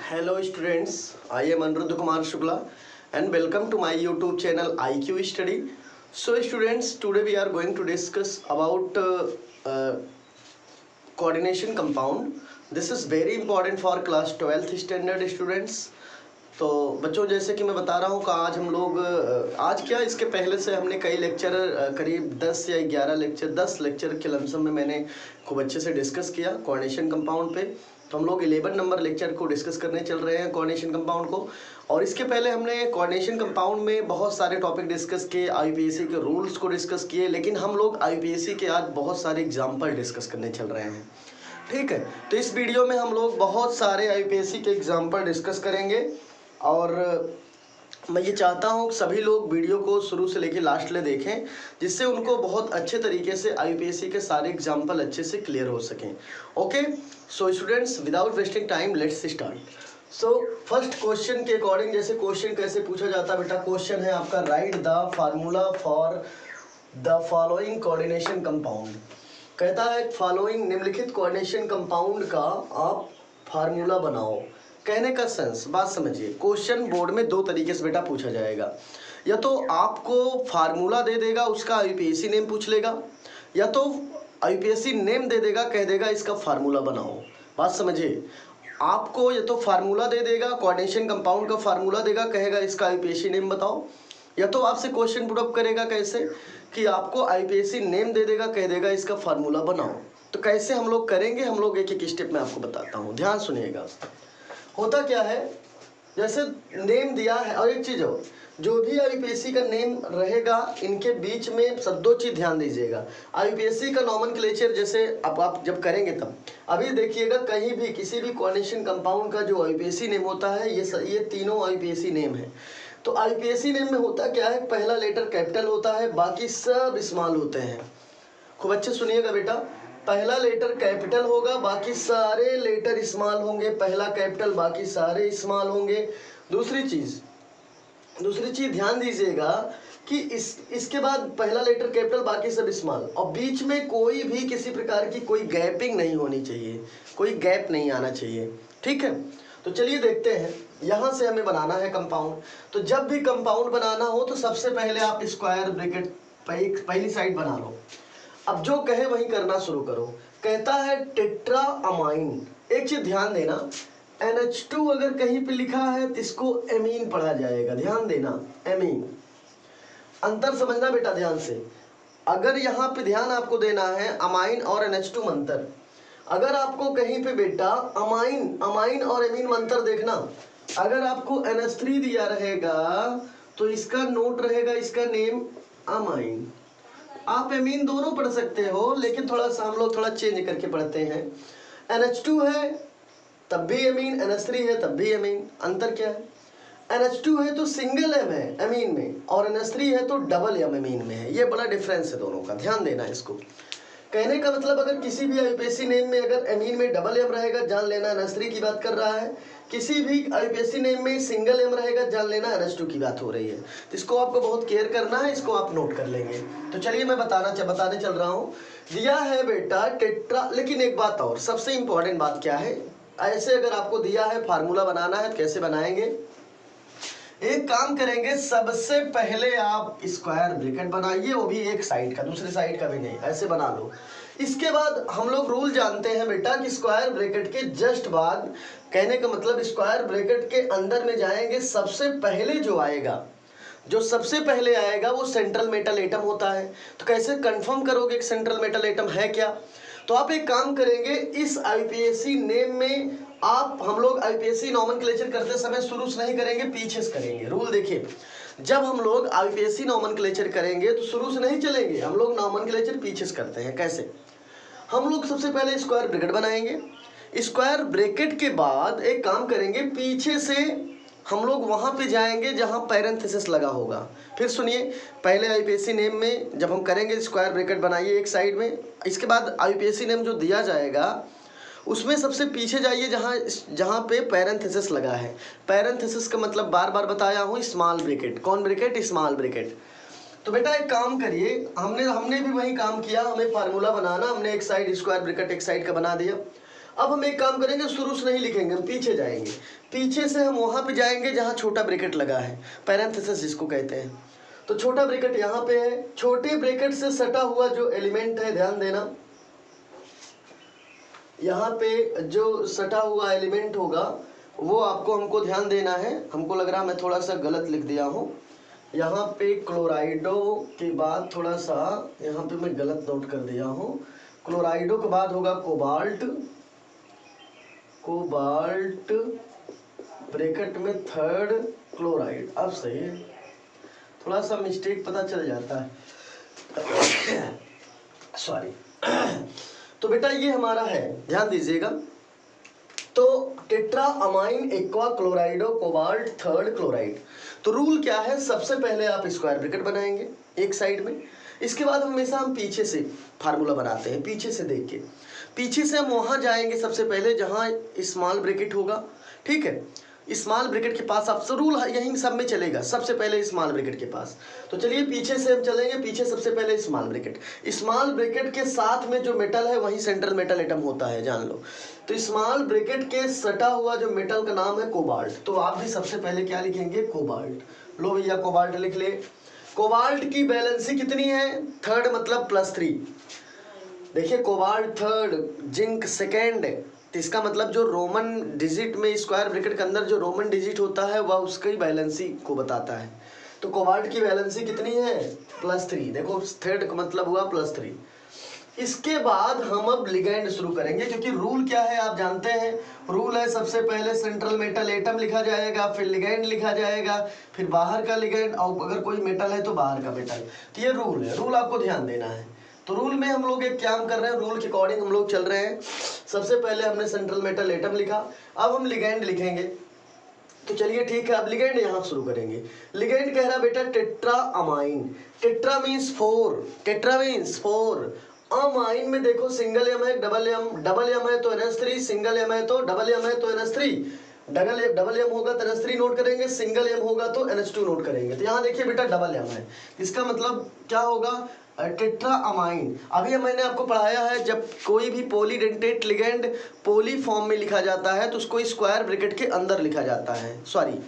Hello students, I am Aniruddha Kumar Shukla and welcome to my YouTube channel IQ Study. So students, today we are going to discuss about coordination compound. This is very important for class 12th standard students. तो बच्चों, जैसे कि मैं बता रहा हूँ कि आज हम लोग आज क्या इसके पहले से हमने कई लेक्चर करीब 10 या 11 लेक्चर 10 लेक्चर के लमसम में मैंने खूब अच्छे से डिस्कस किया कोऑर्डिनेशन कंपाउंड पे। तो हम लोग 11 नंबर लेक्चर को डिस्कस करने चल रहे हैं कोऑर्डिनेशन कंपाउंड को। और इसके पहले हमने कोऑर्डिनेशन कंपाउंड में बहुत सारे टॉपिक डिस्कस किए, आईपीएससी के रूल्स को डिस्कस किए, लेकिन हम लोग आईपीएससी के आज बहुत सारे एग्जाम्पल डिस्कस करने चल रहे हैं। ठीक है, तो इस वीडियो में हम लोग बहुत सारे आईपीएससी के एग्जाम्पल डिस्कस करेंगे और मैं ये चाहता हूँ सभी लोग वीडियो को शुरू से लेकर लास्ट ले देखें, जिससे उनको बहुत अच्छे तरीके से आईपीएससी के सारे एग्जाम्पल अच्छे से क्लियर हो सकें। Okay, so students, without wasting time let's start. So first question के अकॉर्डिंग, जैसे क्वेश्चन कैसे पूछा जाता है बेटा, क्वेश्चन है आपका right the formula for the following coordination compound. कहता है फॉलोइंग निम्नलिखित कोऑर्डिनेशन कंपाउंड का आप फार्मूला बनाओ। कहने का सेंस, बात समझिए, क्वेश्चन बोर्ड में दो तरीके से बेटा पूछा जाएगा। या तो आपको फार्मूला दे देगा, उसका आईपीएससी नेम पूछ लेगा, या तो आईपीएससी नेम दे देगा, कह देगा इसका फार्मूला बनाओ। बात समझिए, आपको या तो फार्मूला दे देगा, कोऑर्डिनेशन कंपाउंड का फार्मूला देगा, कहेगा इसका आईपीएससी नेम बताओ, या तो आपसे क्वेश्चन पुट अप करेगा कैसे कि आपको आईपीएससी नेम दे देगा, कह देगा इसका फार्मूला बनाओ। तो कैसे हम लोग करेंगे, हम लोग एक एक स्टेप में आपको बताता हूँ, ध्यान सुनिएगा। होता क्या है, जैसे नेम दिया है, और एक चीज़ हो, जो भी आईपीएससी का नेम रहेगा इनके बीच में सब दो चीज़ ध्यान दीजिएगा। आईपीएससी का नॉमेनक्लेचर जैसे अब आप जब करेंगे तब अभी देखिएगा, कहीं भी किसी भी कोऑर्डिनेशन कंपाउंड का जो आईपीएससी नेम होता है, ये तीनों आईपीएससी नेम है। तो आईपीएससी नेम में होता क्या है, पहला लेटर कैपिटल होता है, बाकी सब स्मॉल होते हैं। खूब अच्छे सुनिएगा बेटा, पहला लेटर कैपिटल होगा, बाकी सारे लेटर स्मॉल होंगे। पहला कैपिटल, बाकी सारे स्मॉल होंगे। दूसरी चीज ध्यान दीजिएगा कि इसके बाद पहला लेटर कैपिटल, बाकी सब स्मॉल, और बीच में कोई भी किसी प्रकार की कोई गैपिंग नहीं होनी चाहिए, कोई गैप नहीं आना चाहिए। ठीक है, तो चलिए देखते हैं। यहाँ से हमें बनाना है कंपाउंड। तो जब भी कंपाउंड बनाना हो तो सबसे पहले आप स्क्वायर ब्रैकेट पहली साइड बना लो। अब जो कहे वही करना शुरू करो। कहता है टेट्रा अमाइन। एक चीज ध्यान देना, NH2 अगर कहीं पे लिखा है तो इसको एमीन पढ़ा जाएगा, ध्यान देना, एमीन। अंतर समझना बेटा ध्यान से। अगर यहाँ पे ध्यान आपको देना है, अमाइन और NH2 मंतर। अगर आपको कहीं पे बेटा अमाइन और एमीन मंतर देखना, अगर आपको NH3 दिया रहेगा तो इसका नोट रहेगा, इसका नेम अमाइन। आप एमीन दोनों पढ़ सकते हो, लेकिन थोड़ा सा हम लोग थोड़ा चेंज करके पढ़ते हैं। NH2 है तब भी एमीन, NH3 है तब भी एमीन। अंतर क्या है, NH2 है तो सिंगल एम है एमीन में, और NH3 है तो डबल एम एमीन में है। ये बड़ा डिफरेंस है दोनों का, ध्यान देना है इसको। कहने का मतलब, अगर किसी भी आईपीएससी नेम में अगर एमीन में डबल एम रहेगा, जान लेना NH3 की बात कर रहा है। किसी भी आईपीएससी नेम में सिंगल एम रहेगा, जान लेना NH2 की बात हो रही है। तो इसको आपको बहुत केयर करना है, इसको आप नोट कर लेंगे। तो चलिए मैं बताने चल रहा हूँ। दिया है बेटा टेट्रा, लेकिन एक बात और, सबसे इंपॉर्टेंट बात क्या है, ऐसे अगर आपको दिया है फार्मूला बनाना है तो कैसे बनाएंगे। एक काम करेंगे, सबसे पहले आप स्क्वायर ब्रैकेट बनाइए, वो भी एक साइड का, दूसरी साइड का भी नहीं, ऐसे बना लो। इसके बाद हम लोग रूल जानते हैं बेटा कि स्क्वायर ब्रैकेट के जस्ट बाद, कहने का मतलब स्क्वायर ब्रैकेट के अंदर में जाएंगे, सबसे पहले जो सबसे पहले आएगा वो सेंट्रल मेटल एटम होता है। तो कैसे कंफर्म करोगे कि सेंट्रल मेटल एटम है क्या। तो आप एक काम करेंगे, इस आईपीएससी नेम में हम लोग आईपीएससी नॉमेनक्लेचर करते समय शुरू से नहीं करेंगे, पीछे से करेंगे। रूल देखिए, जब हम लोग आईपीएससी नॉमेनक्लेचर करेंगे तो शुरू से नहीं चलेंगे, हम लोग नॉमेनक्लेचर पीछे से करते हैं। कैसे, हम लोग सबसे पहले स्क्वायर ब्रैकेट बनाएंगे। स्क्वायर ब्रैकेट के बाद एक काम करेंगे, पीछे से हम लोग वहां पे जाएंगे जहां पैरेंथेसिस लगा होगा। फिर सुनिए, पहले आईपीएससी नेम में जब हम करेंगे स्क्वायर ब्रैकेट बनाइए एक साइड में, इसके बाद आईपीएससी नेम जो दिया जाएगा उसमें सबसे पीछे जाइए जहां पे पैरेंथेसिस लगा है। पैरेंथेसिस का मतलब बार बार बताया हूँ, स्मॉल ब्रैकेट। कौन ब्रैकेट, स्मॉल ब्रैकेट। तो बेटा एक काम करिए, हमने भी वही काम किया, हमें फार्मूला बनाना, हमने एक साइड स्क्वायर ब्रैकेट एक साइड का बना दिया। अब हम एक काम करेंगे, शुरू से नहीं लिखेंगे, हम पीछे जाएंगे। पीछे से हम वहाँ पे जाएंगे जहाँ छोटा ब्रैकेट लगा है, पैरेंथेसिस जिसको कहते हैं। तो छोटा ब्रैकेट यहाँ पे है, छोटे ब्रैकेट से सटा हुआ जो एलिमेंट है, ध्यान देना, यहाँ पे जो सटा हुआ एलिमेंट होगा वो आपको हमको ध्यान देना है। हमको लग रहा मैं थोड़ा सा गलत लिख दिया हूँ, यहाँ पे क्लोराइडो के बाद थोड़ा सा यहाँ पे मैं गलत नोट कर दिया हूँ। क्लोराइडो के बाद होगा कोबाल्ट, कोबाल्ट ब्रैकेट में थर्ड क्लोराइड। अब सही है, थोड़ा सा मिस्टेक पता चल जाता है, सॉरी। तो बेटा ये हमारा है, ध्यान दीजिएगा। तो tetra amine aqua क्लोराइडो cobalt third chloride. तो रूल क्या है, सबसे पहले आप स्क्वायर ब्रैकेट बनाएंगे एक साइड में, इसके बाद हमेशा हम पीछे से फार्मूला बनाते हैं, पीछे से देख के। पीछे से हम वहाँ जाएंगे सबसे पहले जहाँ स्मॉल ब्रैकेट होगा, ठीक है। स्मॉल ब्रैकेट के पास आप रूल यहीं सब में चलेगा, सबसे पहले स्मॉल ब्रैकेट के पास। तो चलिए पीछे से हम चलेंगे, पीछे सबसे पहले स्मॉल ब्रैकेट। स्मॉल ब्रैकेट के साथ में जो मेटल है वही सेंट्रल मेटल एटम होता है, जान लो। तो स्मॉल ब्रैकेट के सटा हुआ जो मेटल का नाम है कोबाल्ट। तो आप भी सबसे पहले क्या लिखेंगे, कोबाल्ट। लो भैया कोबाल्ट लिख ले। कोबाल्ट की वैलेंसी कितनी है, थर्ड मतलब +3। देखिए कोबाल्ट थर्ड, जिंक सेकेंड, तो इसका मतलब जो रोमन डिजिट में स्क्वायर ब्रैकेट के अंदर जो रोमन डिजिट होता है वह उसकी वैलेंसी को बताता है। तो कोबाल्ट की वैलेंसी कितनी है, +3। देखो थर्ड का मतलब हुआ +3। इसके बाद हम अब लिगैंड शुरू करेंगे, क्योंकि रूल क्या है आप जानते हैं। रूल है सबसे पहले सेंट्रल मेटल एटम लिखा जाएगा, फिर लिगैंड लिखा जाएगा, फिर बाहर का लिगैंड, और अगर कोई मेटल है तो बाहर का मेटल। तो ये रूल है, रूल आपको ध्यान देना है। तो रूल में हम लोग एक काम कर रहे हैं, रूल के अकॉर्डिंग हम लोग चल रहे हैं। सबसे पहले हमने सेंट्रल मेटल एटम लिखा, अब हम लिगैंड लिखेंगे। तो चलिए ठीक है, अब लिगैंड यहाँ शुरू करेंगे। लिगैंड कह रहा बेटा tetra amine. Tetra means 4, tetra means 4। Amine में देखो सिंगल एम है, डबल एम है तो NH3, सिंगल एम है तो डबल एम है तो NH3, डबल एम होगा तो NH3 नोट करेंगे, सिंगल एम होगा तो NH2 नोट करेंगे। तो यहाँ देखिए बेटा डबल एम है, इसका मतलब क्या होगा, टेट्रा अमाइन। अभी मैंने आपको पढ़ाया है, जब कोई भी पॉलीडेंटेट लिगैंड पॉली फॉर्म में लिखा जाता है तो उसको स्क्वायर ब्रैकेट के अंदर लिखा जाता है, सॉरी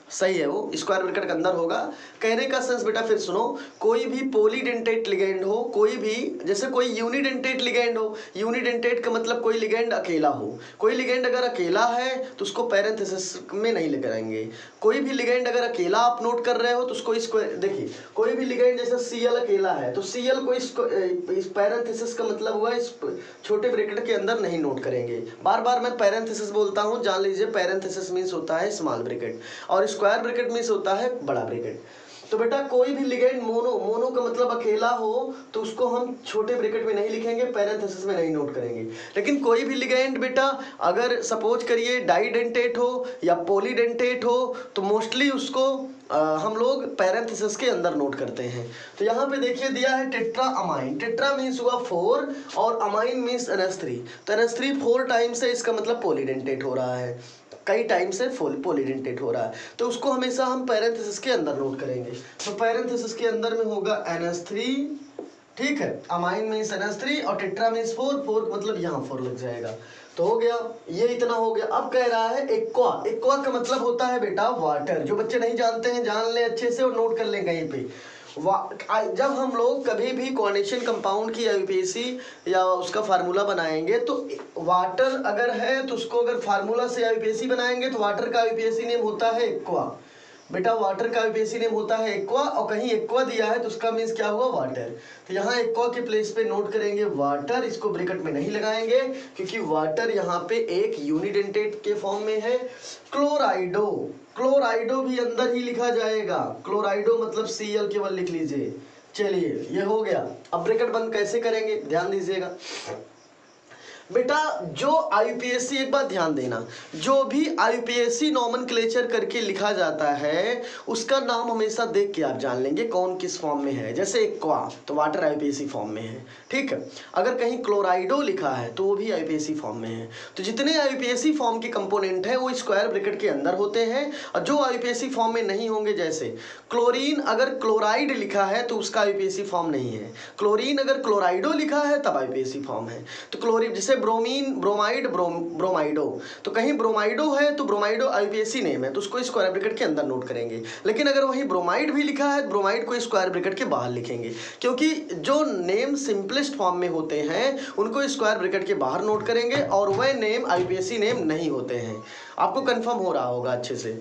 सही है, वो स्क्वायर ब्रैकेट के अंदर होगा। कहने का सेंस बेटा फिर सुनो, कोई भी पॉलीडेंटेट लिगैंड हो, कोई भी, जैसे कोई यूनिडेंटेट लिगैंड हो, यूनिडेंटेट का मतलब कोई लिगैंड अकेला हो। कोई लिगैंड अगर अकेला है तो उसको पैरेंथेसिस में नहीं लगाएंगे। कोई भी लिगैंड अगर अकेला आप नोट कर रहे हो तो उसको इसको देखिए, कोई भी लिगैंड जैसे Cl अकेला है तो Cl को इस पैरेंथेसिस का मतलब हुआ इस छोटे ब्रैकेट के अंदर नहीं नोट करेंगे। बार बार मैं पैरेंथेसिस बोलता हूँ, जान लीजिए पैरेंथेसिस मीन्स होता है स्मॉल ब्रैकेट और स्क्वायर ब्रैकेट मीन्स होता है बड़ा ब्रैकेट। तो बेटा कोई भी लिगैंड मोनो का मतलब अकेला हो तो उसको हम छोटे ब्रैकेट में नहीं लिखेंगे, पैरेंथेसिस में नहीं नोट करेंगे। लेकिन कोई भी लिगैंड बेटा अगर सपोज करिए डाइडेंटेट हो या पॉलीडेंटेट हो तो मोस्टली उसको हम लोग पैरेंथेसिस के अंदर नोट करते हैं। तो यहाँ पे देखिए दिया है टेट्रा अमाइन। टेट्रा मीन्स हुआ 4 और अमाइन मीन्स NH3। तो NH3 4 टाइम्स है, इसका मतलब पॉलीडेंटेट हो रहा है, कई टाइम से पॉलीडेंटेट हो रहा है, तो उसको हमेशा हम पैरेंथेसिस के अंदर नोट करेंगे। तो पैरेंथेसिस के अंदर में होगा NH3, ठीक है, अमाइन मीन्स NH3 और टेट्रा मीन्स 4 मतलब यहाँ 4 लग जाएगा। तो हो गया, ये इतना हो गया। अब कह रहा है एक्वा। एक्वा का मतलब होता है बेटा वाटर। जो बच्चे नहीं जानते हैं जान ले अच्छे से और नोट कर लें कहीं पे। जब हम लोग कभी भी कोऑर्डिनेशन कंपाउंड की IUPAC या उसका फार्मूला बनाएंगे तो वाटर अगर है तो उसको अगर फार्मूला से IUPAC बनाएंगे तो वाटर का IUPAC नेम होता है एक्वा। बेटा वाटर का IUPAC नेम होता है एक्वा, और कहीं एक्वा दिया है तो उसका मीन्स क्या हुआ, वाटर। तो यहाँ एक्वा के प्लेस पे नोट करेंगे वाटर, इसको ब्रैकेट में नहीं लगाएंगे क्योंकि वाटर यहाँ पे एक यूनिडेंटेट के फॉर्म में है। क्लोराइडो, क्लोराइडो भी अंदर ही लिखा जाएगा, क्लोराइडो मतलब Cl केवल लिख लीजिए। चलिए ये हो गया। अब ब्रैकेट बंद कैसे करेंगे ध्यान दीजिएगा बेटा। जो IUPAC, एक बात ध्यान देना, जो भी IUPAC नॉमेनक्लेचर करके लिखा जाता है उसका नाम हमेशा देख के आप जान लेंगे कौन किस फॉर्म में है। जैसे एक्वा तो वाटर IUPAC फॉर्म में है, ठीक है। अगर कहीं क्लोराइडो लिखा है तो वो भी IUPAC फॉर्म में है। तो जितने IUPAC फॉर्म के कंपोनेंट हैं वो स्क्वायर ब्रैकेट के अंदर होते हैं, और जो IUPAC फॉर्म में नहीं होंगे, जैसे क्लोरीन अगर क्लोराइड लिखा है तो उसका IUPAC फॉर्म नहीं है। क्लोरीन अगर क्लोराइडो लिखा है तब IUPAC फॉर्म है। तो क्लोरीन जैसे जैसे ब्रोमीन, ब्रोमाइड, ब्रोमाइडो, तो कहीं ब्रोमाइडो है तो ब्रोमाइडो आईयूपीएसी नेम है तो उसको स्क्वायर ब्रैकेट के अंदर नोट करेंगे। लेकिन अगर वहीं ब्रोमाइड भी लिखा है, ब्रोमाइड को स्क्वायर ब्रैकेट के बाहर लिखेंगे, क्योंकि जो नेम सिंपलेस्ट फॉर्म में होते हैं उनको स्क्वायर ब्रैकेट के बाहर नोट करेंगे और वह नेम आईयूपीएसी नेम नहीं होते हैं। आपको कंफर्म हो रहा होगा अच्छे से।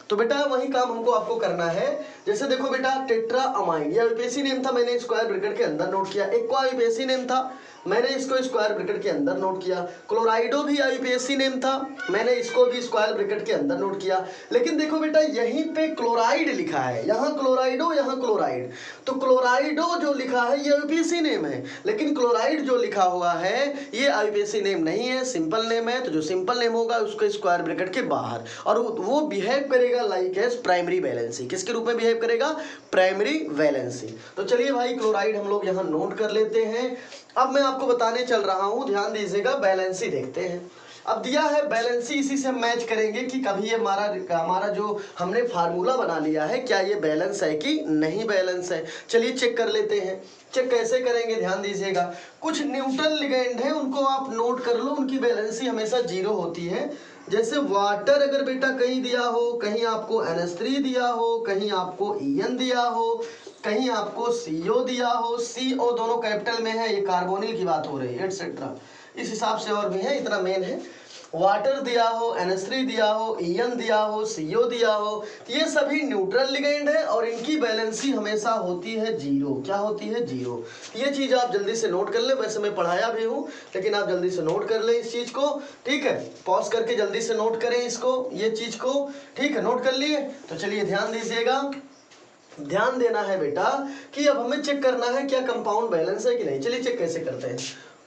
तो बेटा वही काम हमको आपको करना है। जैसे देखो बेटा, टेट्रा अमाइन, ये आईयूपीएसी नेम था, मैंने स्क्वायर ब्रैकेट के अंदर नोट किया। एक को आईयूपीएसी नेम था, मैंने इसको स्क्वायर ब्रैकेट के अंदर नोट किया। क्लोराइडो भी आईयूपीएसी नेम था, मैंने इसको भी स्क्वायर ब्रैकेट के अंदर नोट किया। लेकिन देखो बेटा, यहीं पे क्लोराइड लिखा है, यहाँ क्लोराइडो, यहाँ क्लोराइड, तो क्लोराइडो जो लिखा है ये आईयूपीएसी नेम है, लेकिन क्लोराइड जो लिखा हुआ है ये आईयूपीएसी नेम नहीं है, सिंपल नेम है। तो जो सिंपल नेम होगा उसको स्क्वायर ब्रैकेट के बाहर, और वो बिहेव करेगा लाइक एज प्राइमरी वैलेंसी। किसके रूप में बिहेव करेगा? Primary valency. तो चलिए भाई, क्लोराइड हम लोग यहाँ नोट कर लेते हैं। अब मैं आपको बताने चल रहा हूँ, ध्यान दीजिएगा। बैलेंसी देखते हैं। अब दिया है बैलेंसी, इसी से हम मैच करेंगे कि कभी ये हमारा जो हमने फार्मूला बना लिया है क्या ये बैलेंस है कि नहीं बैलेंस है। चलिए चेक कर लेते हैं। चेक कैसे करेंगे, ध्यान दीजिएगा। कुछ न्यूट्रल लिगेंड है, उनको आप नोट कर लो, उनकी बैलेंसी हमेशा 0 होती है। जैसे वाटर अगर बेटा कहीं दिया हो, कहीं आपको NH3 दिया हो, कहीं आपको EN दिया हो, कहीं आपको CO दिया हो, CO दोनों कैपिटल में है, ये कार्बोनिल की बात हो रही है, एटसेट्रा। इस हिसाब से और भी है, इतना मेन है। वाटर दिया हो, NH3 दिया हो, EN दिया हो, CO दिया हो, ये सभी न्यूट्रल लिगेंड है और इनकी बैलेंसी हमेशा होती है 0। क्या होती है? 0। ये चीज़ आप जल्दी से नोट कर ले। वैसे मैं पढ़ाया भी हूँ, लेकिन आप जल्दी से नोट कर ले इस चीज़ को, ठीक है। पॉज करके जल्दी से नोट करें इसको, ये चीज़ को, ठीक है। नोट कर लिए? तो चलिए ध्यान दीजिएगा। ध्यान देना है बेटा कि अब हमें चेक करना है क्या कंपाउंड बैलेंस है कि नहीं। चलिए चेक कैसे करते हैं।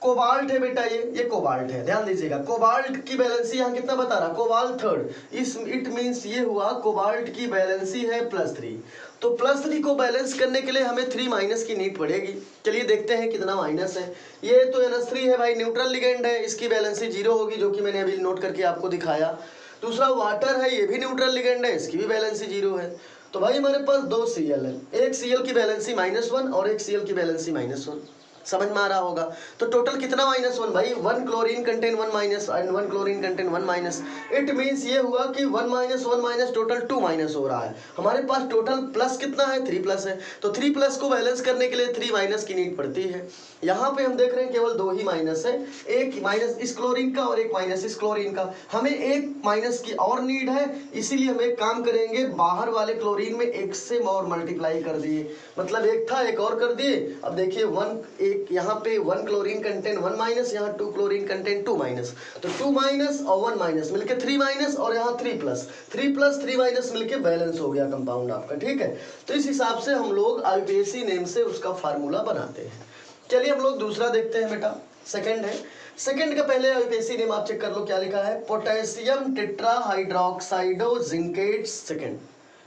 कोबाल्ट है बेटा, ये कोबाल्ट है, ध्यान दीजिएगा। कोबाल्ट की बैलेंसी यहाँ कितना बता रहा? कोबाल्ट 3rd, इट मीन्स ये हुआ कोबाल्ट की बैलेंसी है +3। तो +3 को बैलेंस करने के लिए हमें 3 माइनस की नीड पड़ेगी। चलिए देखते हैं कितना माइनस है। ये तो NH3 है भाई, न्यूट्रल लिगेंड है, इसकी बैलेंसी 0 होगी, जो कि मैंने अभी नोट करके आपको दिखाया। दूसरा वाटर है, ये भी न्यूट्रल लिगेंड है, इसकी भी बैलेंसी 0 है। तो भाई हमारे पास 2 Cl है, एक Cl की बैलेंसी -1 और एक Cl की बैलेंसी -1। समझ में आ रहा होगा। तो टोटल कितना -1 भाई? 1 chlorine contain 1 minus and 1 chlorine contain 1 minus. It means ये हुआ कि 1 माइनस 1 माइनस टोटल 2 माइनस हो रहा है। हमारे पास टोटल प्लस कितना है? 3 प्लस है। तो 3 प्लस को बैलेंस करने के लिए 3 माइनस की नीड पड़ती है। यहाँ पे हम देख रहे हैं केवल 2 ही माइनस है, एक माइनस इस क्लोरीन का और एक माइनस इस क्लोरीन का। हमें एक माइनस की और नीड है, इसीलिए हम एक काम करेंगे, बाहर वाले क्लोरीन में 1 से और मल्टीप्लाई कर दिए, मतलब एक था एक और कर दिए। अब देखिए 1 एक यहाँ पे 1 क्लोरीन कंटेन 1 माइनस, यहाँ 2 क्लोरीन कंटेन 2 माइनस, तो 2 माइनस और 1 माइनस मिलके 3 माइनस, और यहाँ 3 प्लस 3 माइनस मिलके बैलेंस हो गया कंपाउंड आपका, ठीक है। तो इस हिसाब से हम लोग आईयूपीएसी नेम से उसका फार्मूला बनाते हैं। चलिए हम लोग दूसरा देखते हैं बेटा, सेकंड है। सेकंड का पहले आईयूपीएसी नेम आप चेक कर लो क्या लिखा है, पोटेशियम टेट्राहाइड्रोक्साइडो जिंकेट सेकंड,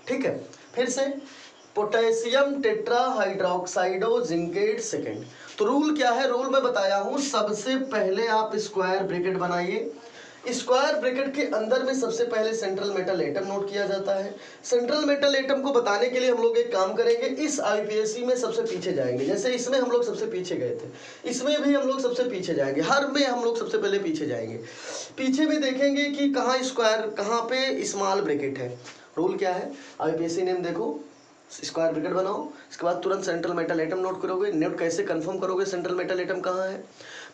ठीक है। फिर से पोटेशियम टेट्राहाइड्रोक्साइडो जिंकेट सेकंड। तो रूल क्या है? रूल मैं बताया हूं, सबसे पहले आप स्क्वायर ब्रैकेट बनाइए। स्क्वायर ब्रैकेट के अंदर में सबसे पहले सेंट्रल मेटल एटम नोट किया जाता है। सेंट्रल मेटल एटम को बताने के लिए हम लोग एक काम करेंगे, इस आईयूपीएसी में सबसे पीछे जाएंगे। जैसे इसमें हम लोग सबसे पीछे गए थे, इसमें भी हम लोग सबसे पीछे जाएंगे, हर में हम लोग सबसे पहले पीछे जाएंगे। पीछे भी देखेंगे कि कहाँ स्क्वायर, कहाँ पे स्मॉल ब्रैकेट है। रूल क्या है? आईयूपीएसी नेम देखो, स्क्वायर ब्रैकेट बनाओ, इसके बाद तुरंत सेंट्रल मेटल एटम नोट करोगे। नोट कैसे कंफर्म करोगे सेंट्रल मेटल एटम कहाँ है?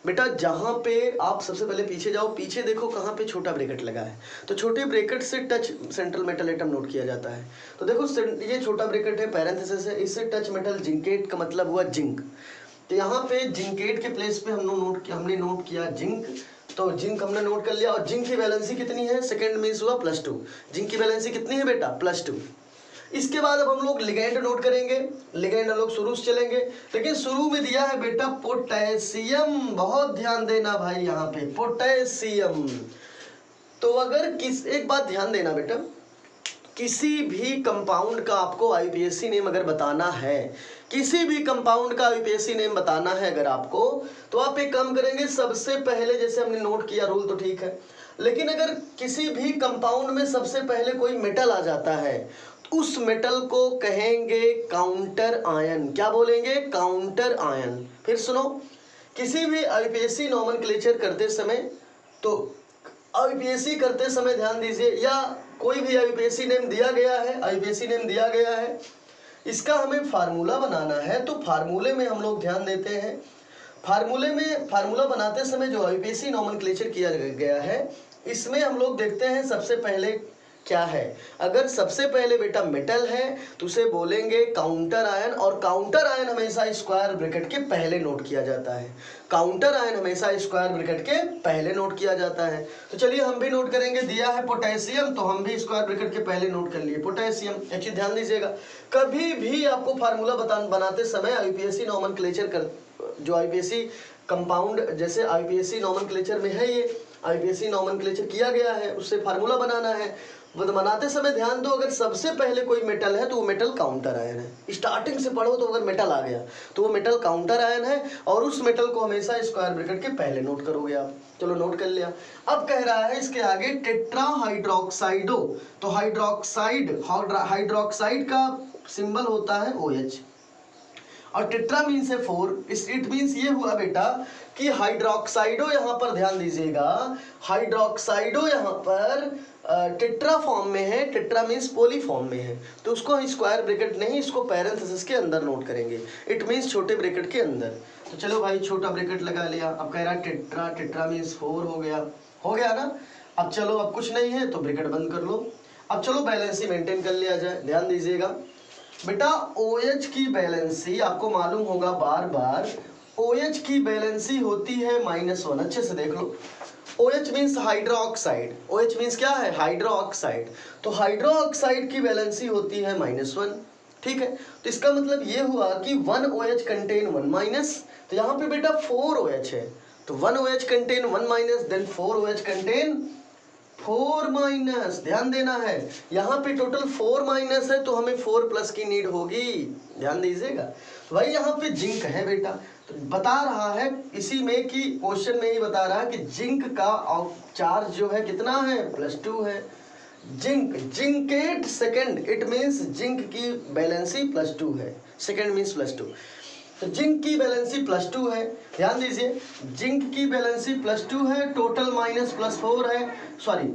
बेटा जहाँ पे आप सबसे पहले पीछे जाओ, पीछे देखो कहाँ पे छोटा ब्रैकेट लगा है, तो छोटे ब्रैकेट से touch central metal atom note किया जाता है। तो देखो ये छोटा ब्रैकेट है, पैरेंथेसिस है, इससे टच मेटल जिंकेट का मतलब हुआ जिंक। तो यहाँ पे जिंकेट के प्लेस पे हमने नोट किया जिंक। तो जिंक हमने नोट कर लिया, और जिंक की वैलेंसी कितनी है? सेकंड मींस हुआ +2। जिंक की वैलेंसी कितनी है बेटा? +2। इसके बाद अब हम लोग लिगेंड नोट करेंगे। लिगेंड हम लोग शुरू से चलेंगे, लेकिन शुरू में दिया है बेटा पोटेशियम। बहुत ध्यान देना भाई, यहाँ पे पोटेशियम। तो अगर एक बात ध्यान देना बेटा, किसी भी कंपाउंड का आपको आईयूपीएसी नेम अगर बताना है, किसी भी कंपाउंड का आईयूपीएसी नेम बताना है अगर आपको, तो आप एक काम करेंगे, सबसे पहले जैसे हमने नोट किया रूल तो ठीक है, लेकिन अगर किसी भी कंपाउंड में सबसे पहले कोई मेटल आ जाता है, उस मेटल को कहेंगे काउंटर आयन। क्या बोलेंगे? Counter ion. फिर सुनो, किसी भी आईपीएससी नोमेनक्लेचर करते समय, तो आईपीएससी करते समय ध्यान दीजिए, या कोई भी आईपीएससी नेम दिया गया है, आईपीएससी नेम दिया गया है, इसका हमें फार्मूला बनाना है। तो फार्मूले में हम लोग ध्यान देते हैं, फार्मूले में फार्मूला बनाते समय जो आईपीएससी नोमेनक्लेचर किया गया है, इसमें हम लोग देखते हैं सबसे पहले क्या है। अगर सबसे पहले बेटा मेटल है तो उसे बोलेंगे काउंटर आयन, और काउंटर आयन हमेशा स्क्वायर ब्रैकेट के पहले नोट किया जाता है। काउंटर आयन हमेशा स्क्वायर ब्रैकेट के पहले नोट किया जाता है। तो चलिए हम भी नोट करेंगे, दिया है पोटेशियम तो हम भी स्क्वायर ब्रैकेट के पहले नोट कर लिए पोटेशियम। एक चीज ध्यान दीजिएगा, कभी भी आपको फार्मूला बनाते समय आईपीएससी नोमेनक्लेचर कर, जो आईपीएससी कंपाउंड जैसे आईपीएससी नोमेनक्लेचर में है, ये आईपीएससी नोमेनक्लेचर किया गया है, उससे फार्मूला बनाना है। बनाते समय ध्यान दो, अगर सबसे पहले कोई मेटल है तो वो मेटल काउंटर आयन है। स्टार्टिंग से पढ़ो तो अगर मेटल आ गया तो वो मेटल काउंटर आयन है, और उस मेटल को हमेशा स्क्वायर ब्रैकेट के पहले नोट करोगे आप। चलो नोट कर लिया। अब कह रहा है इसके आगे टेट्रा हाइड्रोक्साइडो, तो हाइड्रोक्साइड का सिंबल होता है OH, और टेट्रा मीन्स है 4। इट मीन्स ये हुआ बेटा कि हाइड्रोक्साइडो यहाँ पर ध्यान दीजिएगा, हाइड्रोक्साइडो यहाँ पर टेट्रा फॉर्म में है, टेट्रा मीन्स पोली फॉर्म में है, तो उसको स्क्वायर ब्रैकेट नहीं, इसको पैरेंथेसिस के अंदर नोट करेंगे। इट मीन्स छोटे ब्रैकेट के अंदर। तो चलो भाई छोटा ब्रैकेट लगा लिया। अब कह रहा है टेट्रा, टेट्रा मीन्स 4 हो गया ना। अब चलो अब कुछ नहीं है तो ब्रैकेट बंद कर लो। अब चलो बैलेंसी मेंटेन कर लिया जाए। ध्यान दीजिएगा बेटा, OH की बैलेंसी आपको मालूम होगा बार बार, OH की बैलेंसी होती है -1। अच्छे से देख लो, OH means hydroxide, OH means क्या है, हाइड्रोक्साइड। तो हाइड्रोक्साइड की वैलेंसी होती है -1, ठीक है। तो इसका मतलब ये हुआ कि 1 OH कंटेन 1 माइनस, तो यहाँ पे बेटा 4 OH है, तो 1 OH contain 1 minus, then 4 OH contain 4 minus. ध्यान देना है, यहाँ पे टोटल 4 माइनस है, तो हमें 4 प्लस की नीड होगी। ध्यान दीजिएगा भाई, यहाँ पे जिंक है बेटा, तो बता रहा है इसी में कि क्वेश्चन में ही बता रहा है कि जिंक का चार्ज जो है कितना है, +2 है। Zincate second, it means zinc की बैलेंसी +2 है, सेकंड मीन्स +2, तो जिंक की बैलेंसी +2 है। ध्यान दीजिए, जिंक की बैलेंसी +2 है, टोटल -+4 है। सॉरी,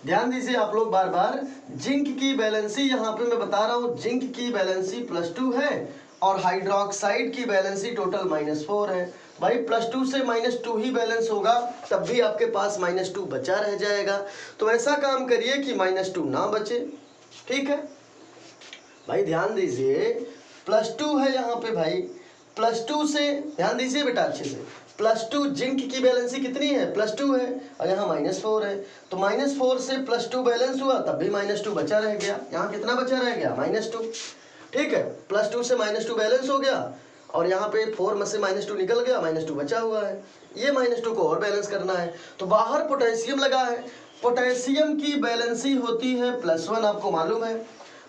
ध्यान दीजिए आप लोग बार बार, जिंक की बैलेंसी यहाँ पे मैं बता रहा हूँ, जिंक की बैलेंसी +2 है, और हाइड्रोक्साइड की बैलेंसी टोटल -4 है। भाई +2 से -2 ही बैलेंस होगा, तब भी आपके पास -2 बचा रह जाएगा। तो ऐसा काम करिए कि -2 ना बचे, ठीक है भाई। ध्यान दीजिए +2 है यहाँ पे भाई, +2 से ध्यान दीजिए बेटा अच्छे से, +2 जिंक की बैलेंसी कितनी है, +2 है, और यहाँ -4 है, तो -4 से +2 बैलेंस हुआ, तब भी -2 बचा रह गया। यहाँ कितना बचा रह गया, -2, ठीक है। +2 से -2 बैलेंस हो गया, और यहाँ पे 4 में से -2 निकल गया, -2 बचा हुआ है। ये -2 को और बैलेंस करना है, तो बाहर पोटेशियम लगा है, पोटेशियम की बैलेंसी होती है +1, आपको मालूम है।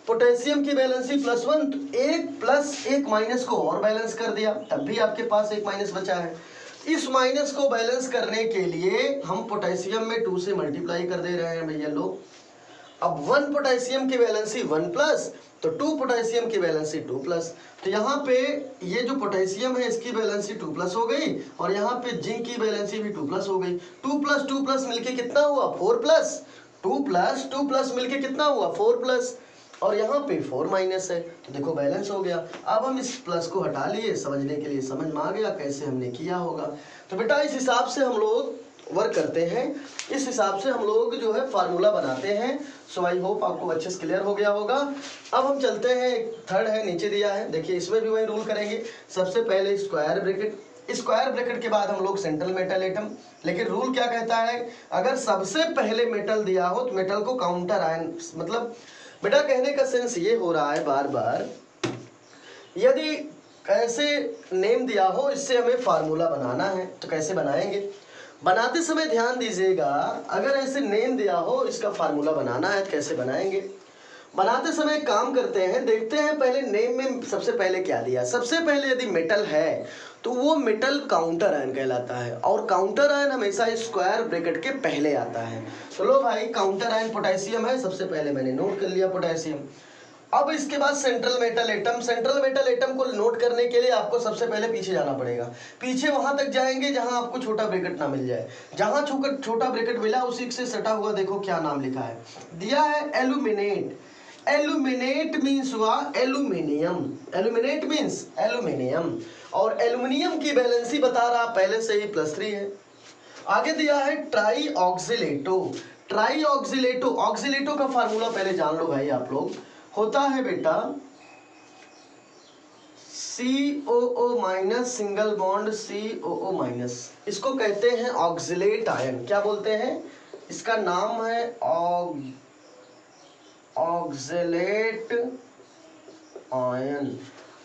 पोटेशियम की बैलेंसी +1, तो 1 प्लस 1 माइनस को और बैलेंस कर दिया, तब भी आपके पास 1 माइनस बचा है। इस माइनस को बैलेंस करने के लिए हम पोटेशियम में 2 से मल्टीप्लाई कर दे रहे हैं भैया लोग। अब 1 पोटेशियम की बैलेंसी 1 प्लस, तो 2 पोटेशियम की बैलेंसी 2 प्लस, तो यहाँ पे ये जो पोटेशियम है इसकी बैलेंसी 2 प्लस हो गई, और यहाँ पे जिंक की बैलेंसी भी 2 प्लस हो गई। 2 प्लस मिलके कितना हुआ, 4 प्लस, 2 प्लस मिलके कितना हुआ, 4 प्लस, और यहाँ पे 4 माइनस है, तो देखो बैलेंस हो गया। अब हम इस प्लस को हटा लिए, समझने के लिए समझ में आ गया कैसे हमने किया होगा। तो बेटा इस हिसाब से हम लोग वर्क करते हैं, इस हिसाब से हम लोग जो है फार्मूला बनाते हैं। सो आई होप आपको अच्छे से क्लियर हो गया होगा। अब हम चलते हैं, थर्ड है नीचे दिया है, देखिए इसमें भी वही रूल करेंगे। सबसे पहले स्क्वायर ब्रैकेट, स्क्वायर ब्रैकेट के बाद हम लोग सेंट्रल मेटल एटम, लेकिन रूल क्या कहता है, अगर सबसे पहले मेटल दिया हो तो मेटल को काउंटर आयन, मतलब बेटा कहने का सेंस ये हो रहा है बार बार, यदि ऐसे नेम दिया हो इससे हमें फार्मूला बनाना है, तो कैसे बनाएंगे। बनाते समय ध्यान दीजिएगा, अगर ऐसे नेम दिया हो इसका फार्मूला बनाना है तो कैसे बनाएंगे। बनाते समय काम करते हैं, देखते हैं पहले नेम में सबसे पहले क्या दिया। सबसे पहले यदि मेटल है तो वो मेटल काउंटर आयन कहलाता है, और काउंटर आयन हमेशा स्क्वायर ब्रैकेट के पहले आता है। चलो भाई काउंटर आयन पोटेशियम है, सबसे पहले मैंने नोट कर लिया पोटेशियम। अब इसके बाद central metal atom. Central metal atom को नोट करने के लिए आपको सबसे पहले पीछे जाना पड़ेगा। पीछे वहां तक जाएंगे जहां आपको छोटा ब्रैकेट ना मिल जाए। जहां छोटा ब्रैकेट मिला उसी से सटा हुआ देखो क्या नाम लिखा है, दिया है एल्यूमिनेट। एल्यूमिनेट मीन्स हुआ एल्यूमिनियम। Aluminate means aluminium. और एल्यूमिनियम की वैलेंसी बता रहा पहले से ही +3 है। आगे दिया है ट्राई ऑक्सिलेटो। ट्राई ऑक्सिलेटो, ऑक्सिलेटो का फार्मूला पहले जान लो भाई आप लोग, होता है बेटा COO minus single bond COO minus. इसको कहते हैं ऑक्सिलेट आयन। क्या बोलते हैं? इसका नाम है ऑक्सिलेट आयन।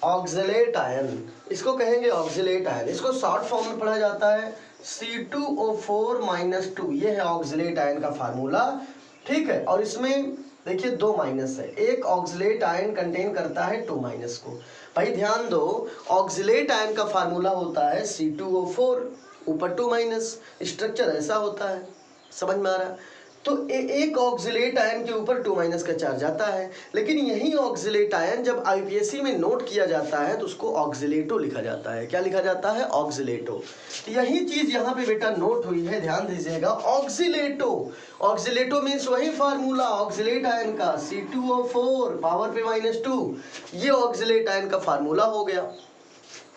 ऑक्सिलेट आयन इसको कहेंगे ऑक्सिलेट आयन। इसको शॉर्ट फॉर्म में पढ़ा जाता है C2O4 - 2। ये है ऑक्सिलेट आयन का फार्मूला, ठीक है। और इसमें देखिए 2 माइनस है। एक ऑक्सिलेट आयन कंटेन करता है 2 माइनस को। भाई ध्यान दो, ऑक्सिलेट आयन का फार्मूला होता है C2O4 ऊपर 2 माइनस। स्ट्रक्चर ऐसा होता है, समझ में आ रहा है? तो एक ऑक्सिलेट आयन के ऊपर 2 माइनस का चार्ज आता है। लेकिन यही ऑक्सिलेट आयन जब IUPAC में नोट किया जाता है तो उसको ऑक्सिलेटो लिखा जाता है। क्या लिखा जाता है? ऑक्सिलेटो। तो यही चीज यहाँ पे बेटा नोट हुई है, ध्यान दीजिएगा। ऑक्सिलेटो, ऑक्सिलेटो मीन्स वही फार्मूला ऑक्सिलेट आयन का C2O4 पावर पे -2। ये ऑक्सिलेट आयन का फार्मूला हो गया।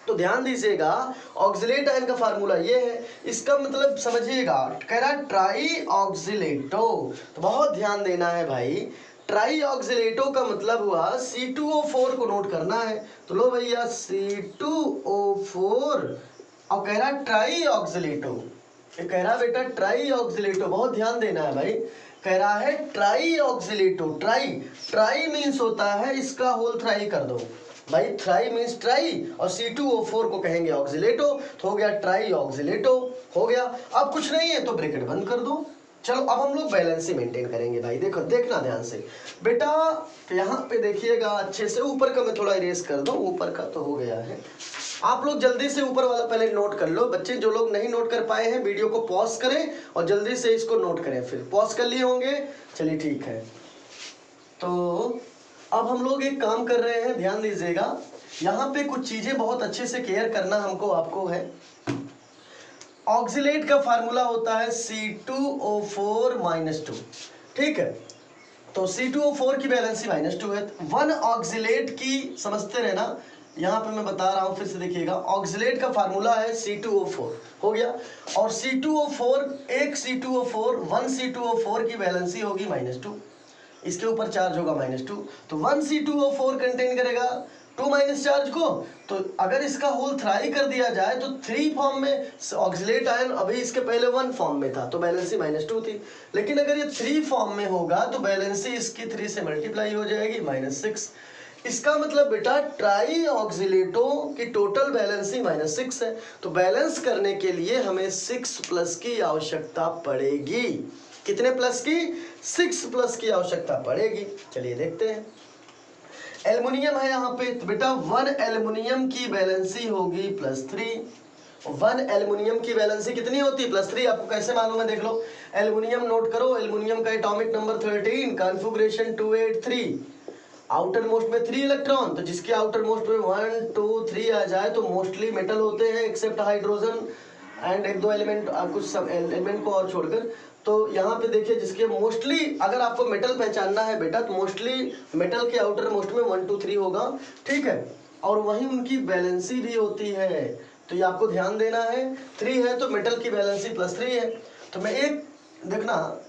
तो ध्यान दीजिएगा, ऑक्सिलेट आयन का फार्मूला ये है। इसका मतलब समझिएगा, कह रहा ट्राई ऑक्सिलेटो। तो बहुत ध्यान देना है भाई। ट्राई ऑक्सिलेटो का मतलब हुआ C2O4 को नोट करना है। तो लो भैया C2O4 और कह रहा ट्राई ऑक्सिलेटो। ये कह रहा बेटा ट्राई ऑक्सिलेटो, बहुत ध्यान देना है भाई। कह रहा है ट्राई ऑक्सिलेटो। ट्राई मीन्स होता है इसका होल थ्राई कर दो भाई। थ्राई मीन्स ट्राई और C2O4 को कहेंगे ऑक्सिलेटो। तो हो गया ट्राई ऑक्सिलेटो, हो गया। अब कुछ नहीं है तो ब्रैकेट बंद कर दो। चलो अब हम लोग बैलेंसी मेंटेन करेंगे भाई। देखो देखना ध्यान से बेटा, यहाँ पे देखिएगा अच्छे से। ऊपर का मैं थोड़ा इरेज कर दूं, ऊपर का तो हो गया है। आप लोग जल्दी से ऊपर वाला पहले नोट कर लो। बच्चे जो लोग नहीं नोट कर पाए हैं वीडियो को पॉज करें और जल्दी से इसको नोट करें। फिर पॉज कर लिए होंगे, चलिए ठीक है। तो अब हम लोग एक काम कर रहे हैं, ध्यान दीजिएगा। यहाँ पे कुछ चीजें बहुत अच्छे से केयर करना हमको आपको है। ऑक्सिलेट का फार्मूला होता है C2O4 - 2, ठीक है। तो C2O4 की वैलेंसी -2 है। 1 ऑक्सिलेट की समझते रहना, यहाँ पे मैं बता रहा हूँ फिर से देखिएगा। ऑक्सिलेट का फार्मूला है C2O4, हो गया। और C2O4 एक C2O4 1 C2O4 की वैलेंसी होगी -2। इसके ऊपर चार्ज होगा -2। तो 1 C2O4 कंटेन करेगा 2 माइनस चार्ज को। तो अगर इसका होल थ्राई कर दिया जाए तो 3 फॉर्म में ऑक्सिलेट आयन, अभी इसके पहले 1 फॉर्म में था तो बैलेंसी -2 थी। लेकिन अगर ये 3 फॉर्म में होगा तो बैलेंसी इसकी 3 से मल्टीप्लाई हो जाएगी -6। इसका मतलब बेटा ट्राई ऑक्सिलेटो की टोटल बैलेंसी -6 है। तो बैलेंस करने के लिए हमें 6+ की आवश्यकता पड़ेगी। कितने प्लस की? 6+ की आवश्यकता पड़ेगी। चलिए देखते हैं। एल्युमिनियम है यहाँ पे, तो बेटा 1 एल्युमिनियम की बैलेंसी होगी +3। 1 एल्युमिनियम की बैलेंसी कितनी होती है? +3। आपको कैसे मालूम है? देख लो, एल्युमिनियम नोट करो। एल्युमिनियम का atomic number 13, configuration 283। Outer most में 3 इलेक्ट्रॉन, तो जिसके आउटर मोस्ट में 1 2 3 आ जाए तो मोस्टली मेटल होते हैं एक्सेप्ट हाइड्रोजन एंड 1-2 एलिमेंट, कुछ सब एलिमेंट को और छोड़कर। तो यहाँ पे देखिए जिसके मोस्टली, अगर आपको मेटल पहचानना है बेटा तो मोस्टली मेटल के आउटर मोस्ट में 1 2 3 होगा, ठीक है। और वहीं उनकी बैलेंसी भी होती है, तो ये आपको ध्यान देना है। 3 है तो मेटल की बैलेंसी +3 है। तो मैं एक देखना,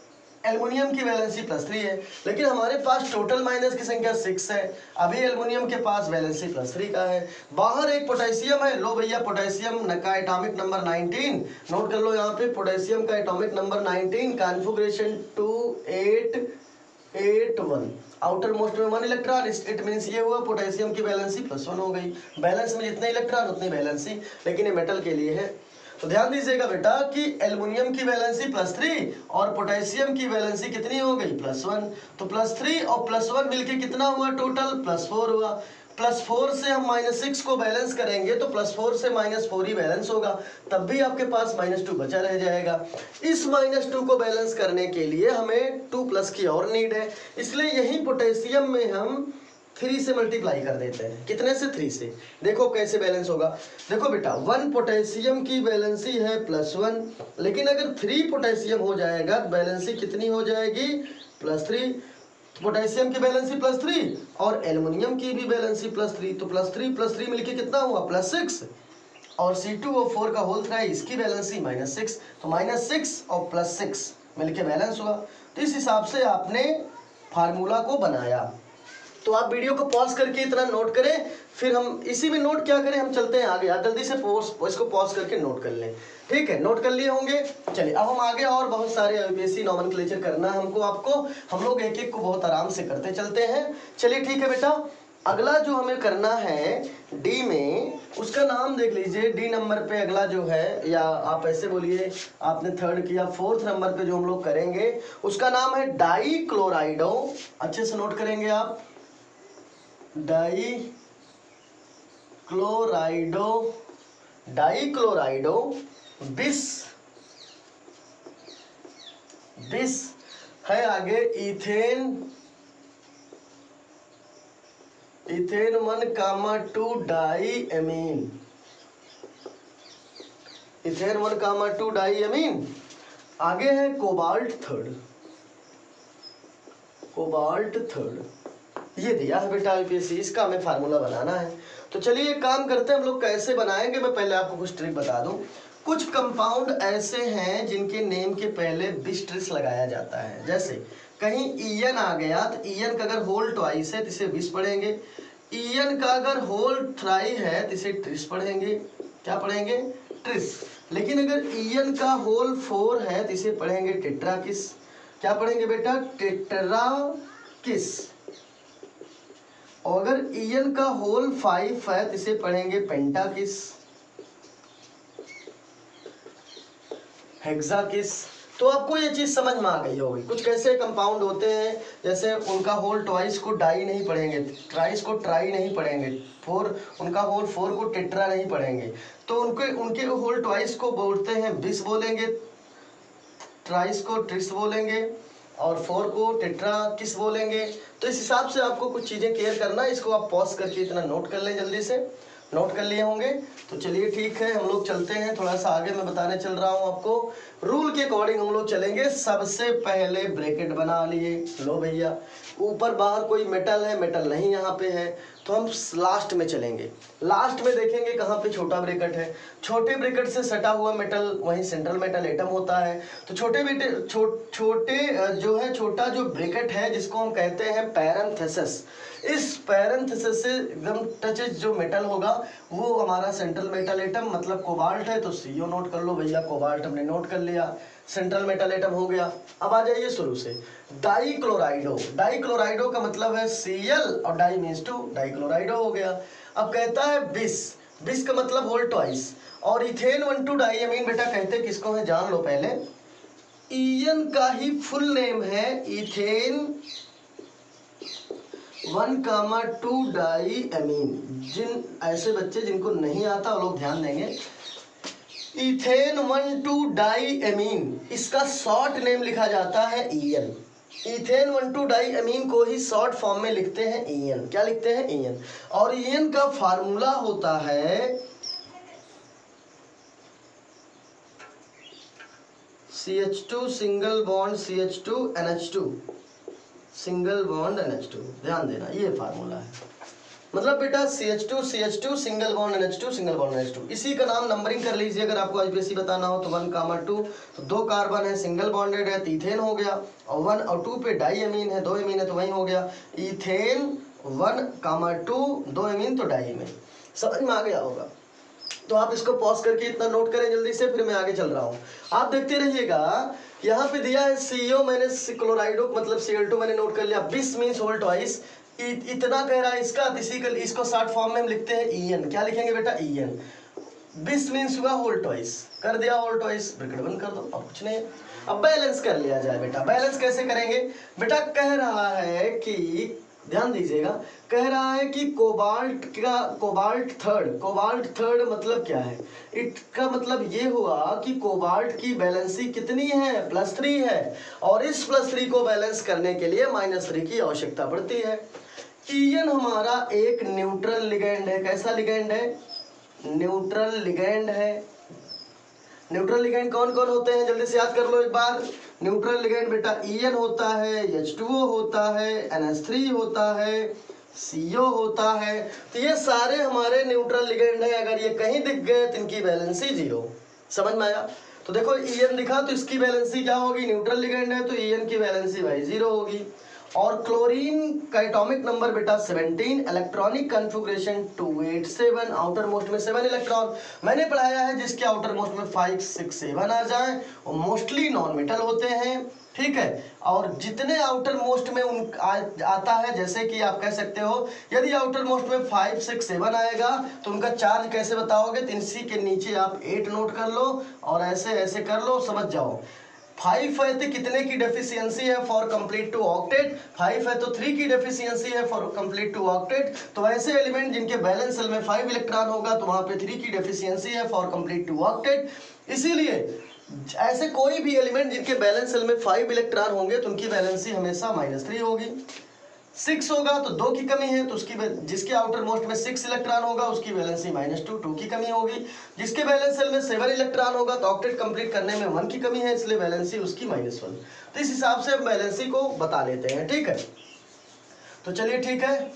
एल्युमिनियम की वैलेंसी +3 है, लेकिन हमारे पास टोटल माइनस की संख्या 6 है। अभी एल्युमिनियम के पास वैलेंसी +3 का है। बाहर एक पोटेशियम है, लो भैया पोटेशियम का एटॉमिक नंबर 19 नोट कर लो। यहाँ पे पोटेशियम का atomic number 19, configuration 2881। Outer most में 1 इलेक्ट्रॉन, इट मीन्स ये हुआ पोटेशियम की वैलेंसी +1 हो गई। बैलेंस में जितने इलेक्ट्रॉन उतनी वैलेंसी, लेकिन ये मेटल के लिए है। तो ध्यान दीजिएगा बेटा कि एल्युमिनियम की वैलेंसी +3 और पोटेशियम की वैलेंसी कितनी हो गई? +1। तो +3 और +1 मिलके कितना हुआ? टोटल +4 हुआ। +4 से हम -6 को बैलेंस करेंगे तो +4 से -4 ही बैलेंस होगा, तब भी आपके पास -2 बचा रह जाएगा। इस -2 को बैलेंस करने के लिए हमें 2+ की और नीड है। इसलिए यही पोटेशियम में हम 3 से मल्टीप्लाई कर देते हैं। कितने से? 3 से। देखो कैसे बैलेंस होगा। देखो बेटा 1 पोटेशियम की वैलेंसी है +1, लेकिन अगर 3 पोटेशियम हो जाएगा बैलेंसी कितनी हो जाएगी? +3। पोटेशियम की वैलेंसी +3 और एल्युमिनियम की भी वैलेंसी +3, तो +3 मिलके कितना हुआ? +6। और C2O4 का होल था इसकी वैलेंसी -6, तो -6 और +6 मिलके बैलेंस हुआ। तो इस हिसाब से आपने फार्मूला को बनाया। तो आप वीडियो को पॉज करके इतना नोट करें, फिर हम इसी में नोट क्या करें, हम चलते हैं आगे। आप जल्दी से इसको पॉज करके नोट कर लें। ठीक है, नोट कर लिए होंगे। चलिए अब हम आगे और बहुत सारे यूपीएससी नॉमेनक्लेचर करना है हमको आपको, हम लोग एक एक को बहुत आराम से करते चलते हैं। चलिए ठीक है बेटा, अगला जो हमें करना है डी में, उसका नाम देख लीजिए। डी नंबर पे अगला जो है, या आप ऐसे बोलिए, आपने 3rd किया, 4th नंबर पे जो हम लोग करेंगे उसका नाम है डाई क्लोराइडो। अच्छे से नोट करेंगे आप, डाई क्लोराइडो बिस है। आगे ethane 1,2 diamine, ethane 1,2 diamine. आगे है कोबाल्ट थर्ड, ये दिया है बेटा यूपीएससी, इसका हमें फार्मूला बनाना है। तो चलिए एक काम करते हैं हम लोग, कैसे बनाएंगे मैं पहले आपको कुछ ट्रिक बता दूं। कुछ कंपाउंड ऐसे हैं जिनके नेम के पहले बिस्ट्रिस लगाया जाता है। जैसे कहीं ईएन आ गया तो ईएन का अगर होल ट्वाइस है तो इसे बिस पढ़ेंगे, ईएन का अगर होल थ्राई है तो इसे ट्रिस पढ़ेंगे। क्या पढ़ेंगे? ट्रिस। लेकिन अगर ईएन का होल 4 है तो इसे पढ़ेंगे टेट्राकिस। क्या पढ़ेंगे बेटा? टेट्राकिस। और अगर ईएन का होल 5 है तो इसे पढ़ेंगे पेंटाकिस, हेक्साकिस। तो आपको ये चीज समझ में आ गई होगी। कुछ कैसे कंपाउंड होते हैं, जैसे उनका होल ट्वाइस को डाई नहीं पढ़ेंगे, ट्राइस को ट्राई नहीं पढ़ेंगे, उनका होल 4 को टेट्रा नहीं पढ़ेंगे, तो उनके होल ट्वाइस को बोलते हैं बिस बोलेंगे, ट्राइस को ट्रिस बोलेंगे और 4 को टेट्रा किस बोलेंगे। तो इस हिसाब से आपको कुछ चीज़ें क्लियर करना है। इसको आप पॉज करके इतना नोट कर लें, जल्दी से नोट कर लिए होंगे। तो चलिए ठीक है, हम लोग चलते हैं थोड़ा सा आगे। मैं बताने चल रहा हूँ आपको, रूल के अकॉर्डिंग हम लोग चलेंगे। सबसे पहले ब्रैकेट बना लिए, लो भैया, ऊपर बाहर कोई मेटल है, मेटल नहीं यहाँ पे है, तो हम लास्ट में चलेंगे। लास्ट में देखेंगे कहाँ पे छोटा ब्रैकेट है, छोटे ब्रैकेट से सटा हुआ मेटल वहीं सेंट्रल मेटल एटम होता है। तो छोटा जो ब्रैकेट है जिसको हम कहते हैं पैरेंथेसिस, इस पैरेंथेसिस से एकदम टच जो मेटल होगा वो हमारा सेंट्रल मेटल एटम मतलब कोबाल्ट है। तो सीओ नोट कर लो भैया, कोबाल्ट हमने नोट कर लिया, सेंट्रल मेटल एटम हो गया। अब आ जाइए शुरू से, डाई क्लोराइडो का मतलब है Cl और डाई मीन्स 2, डाई क्लोराइडो हो गया। अब कहता है बिस का मतलब होल ट्वाइस, और इथेन 1,2 डाई अमीन बेटा कहते किसको है जान लो पहले। ईएन का ही फुल नेम है इथेन 1,2 डाई अमीन। जिन ऐसे बच्चे जिनको नहीं आता वो लोग ध्यान देंगे, इथेन 1,2 डाई अमीन, इसका शॉर्ट नेम लिखा जाता है ईएन। इथेन 1,2 डाई अमीन को ही शॉर्ट फॉर्म में लिखते हैं ईएन। क्या लिखते हैं? ईएन। और ईएन का फार्मूला होता है CH2 single bond CH2 NH2, single bond NH2। ध्यान देना, ये फार्मूला है। मतलब बेटा CH2 single bond NH2 single bond NH2, इसी का नाम नंबरिंग कर लीजिए। अगर आपको आईपीएससी बताना हो तो 1,2, तो 2 कार्बन है, सिंगल बॉन्डेड है, इथेन हो गया। और 1 और 2 पे डाई अमीन है, 2 अमीन है, तो वही हो गया इथेन 1,2, 2 अमीन तो डाई अमीन। समझ में आ गया होगा। तो आप इसको पॉज करके इतना नोट करें जल्दी से, फिर मैं आगे चल रहा हूँ। आप देखते रहिएगा, यहाँ पे दिया है CO, मैंने क्लोराइडो मतलब Cl2 मैंने नोट कर लिया। बिस मीन्स होल ट्वाइस, इतना कह रहा है इसका, इसको शॉर्ट फॉर्म में हम लिखते हैं ईएन। क्या लिखेंगे बेटा? ईएन। बिस मीन्स हुआ होल ट्वाइस, कर दिया होल ट्वाइस, ब्रैकेट बंद कर दो, अब कुछ नहीं है। अब बैलेंस कर लिया जाए बेटा। बैलेंस कैसे करेंगे बेटा? कह रहा है कि, ध्यान दीजिएगा, कह रहा है कि कोबाल्ट थर्ड मतलब क्या है? इसका मतलब ये हुआ कि कोबाल्ट की बैलेंसी कितनी है? +3 है, और इस +3 को बैलेंस करने के लिए -3 की आवश्यकता पड़ती है। ईएन हमारा एक न्यूट्रल लिगेंड है। कैसा लिगेंड है? न्यूट्रल लिगेंड है। न्यूट्रल लिगेंड कौन कौन होते हैं जल्दी से याद कर लो एक बार। न्यूट्रल लिगेंड बेटा ईएन होता है, H2O होता है, NH3 होता है, CO होता है। तो ये सारे हमारे न्यूट्रल लिगेंड हैं। अगर ये कहीं दिख गए तो इनकी वैलेंसी 0। समझ में आया? तो देखो ईएन दिखा तो इसकी वैलेंसी क्या होगी? न्यूट्रल लिगेंड है तो ईएन की वैलेंसी भाई 0 होगी। और क्लोरीन का एटॉमिक नंबर बेटा 17, इलेक्ट्रॉनिक कॉन्फ़िगरेशन 287, आउटर मोस्ट में 7 इलेक्ट्रॉन। मैंने पढ़ाया है जिसके आउटर मोस्ट में 5, 6, 7 आ जाए वो मोस्टली नॉन मेटल होते हैं, ठीक है। और जितने आउटर मोस्ट में आता है, जैसे कि आप कह सकते हो यदि आउटर मोस्ट में 5, 6, 7 आएगा तो उनका चार्ज कैसे बताओगे? तो इसी के नीचे आप 8 नोट कर लो और ऐसे ऐसे कर लो, समझ जाओ। 5 है तो कितने की डेफिशिएंसी है फॉर कंप्लीट टू ऑक्टेट? 5 है तो 3 की डेफिशिएंसी है फॉर कंप्लीट टू ऑक्टेट। तो ऐसे एलिमेंट जिनके बैलेंस सेल में 5 इलेक्ट्रॉन होगा तो वहां पे 3 की डेफिशिएंसी है फॉर कंप्लीट टू ऑक्टेट। इसीलिए ऐसे कोई भी एलिमेंट जिनके बैलेंस सेल में 5 इलेक्ट्रॉन होंगे तो उनकी वैलेंसी हमेशा -3 होगी। 6 होगा तो 2 की कमी है तो उसकी जिसके आउटर मोस्ट में 6 इलेक्ट्रॉन होगा उसकी वैलेंसी -2, 2 की कमी होगी। जिसके बैलेंस सेल में 7 इलेक्ट्रॉन होगा तो ऑक्टेट कंप्लीट करने में 1 की कमी है, इसलिए वैलेंसी उसकी -1। तो इस हिसाब से हम वैलेंसी को बता लेते हैं, ठीक है। तो चलिए ठीक है,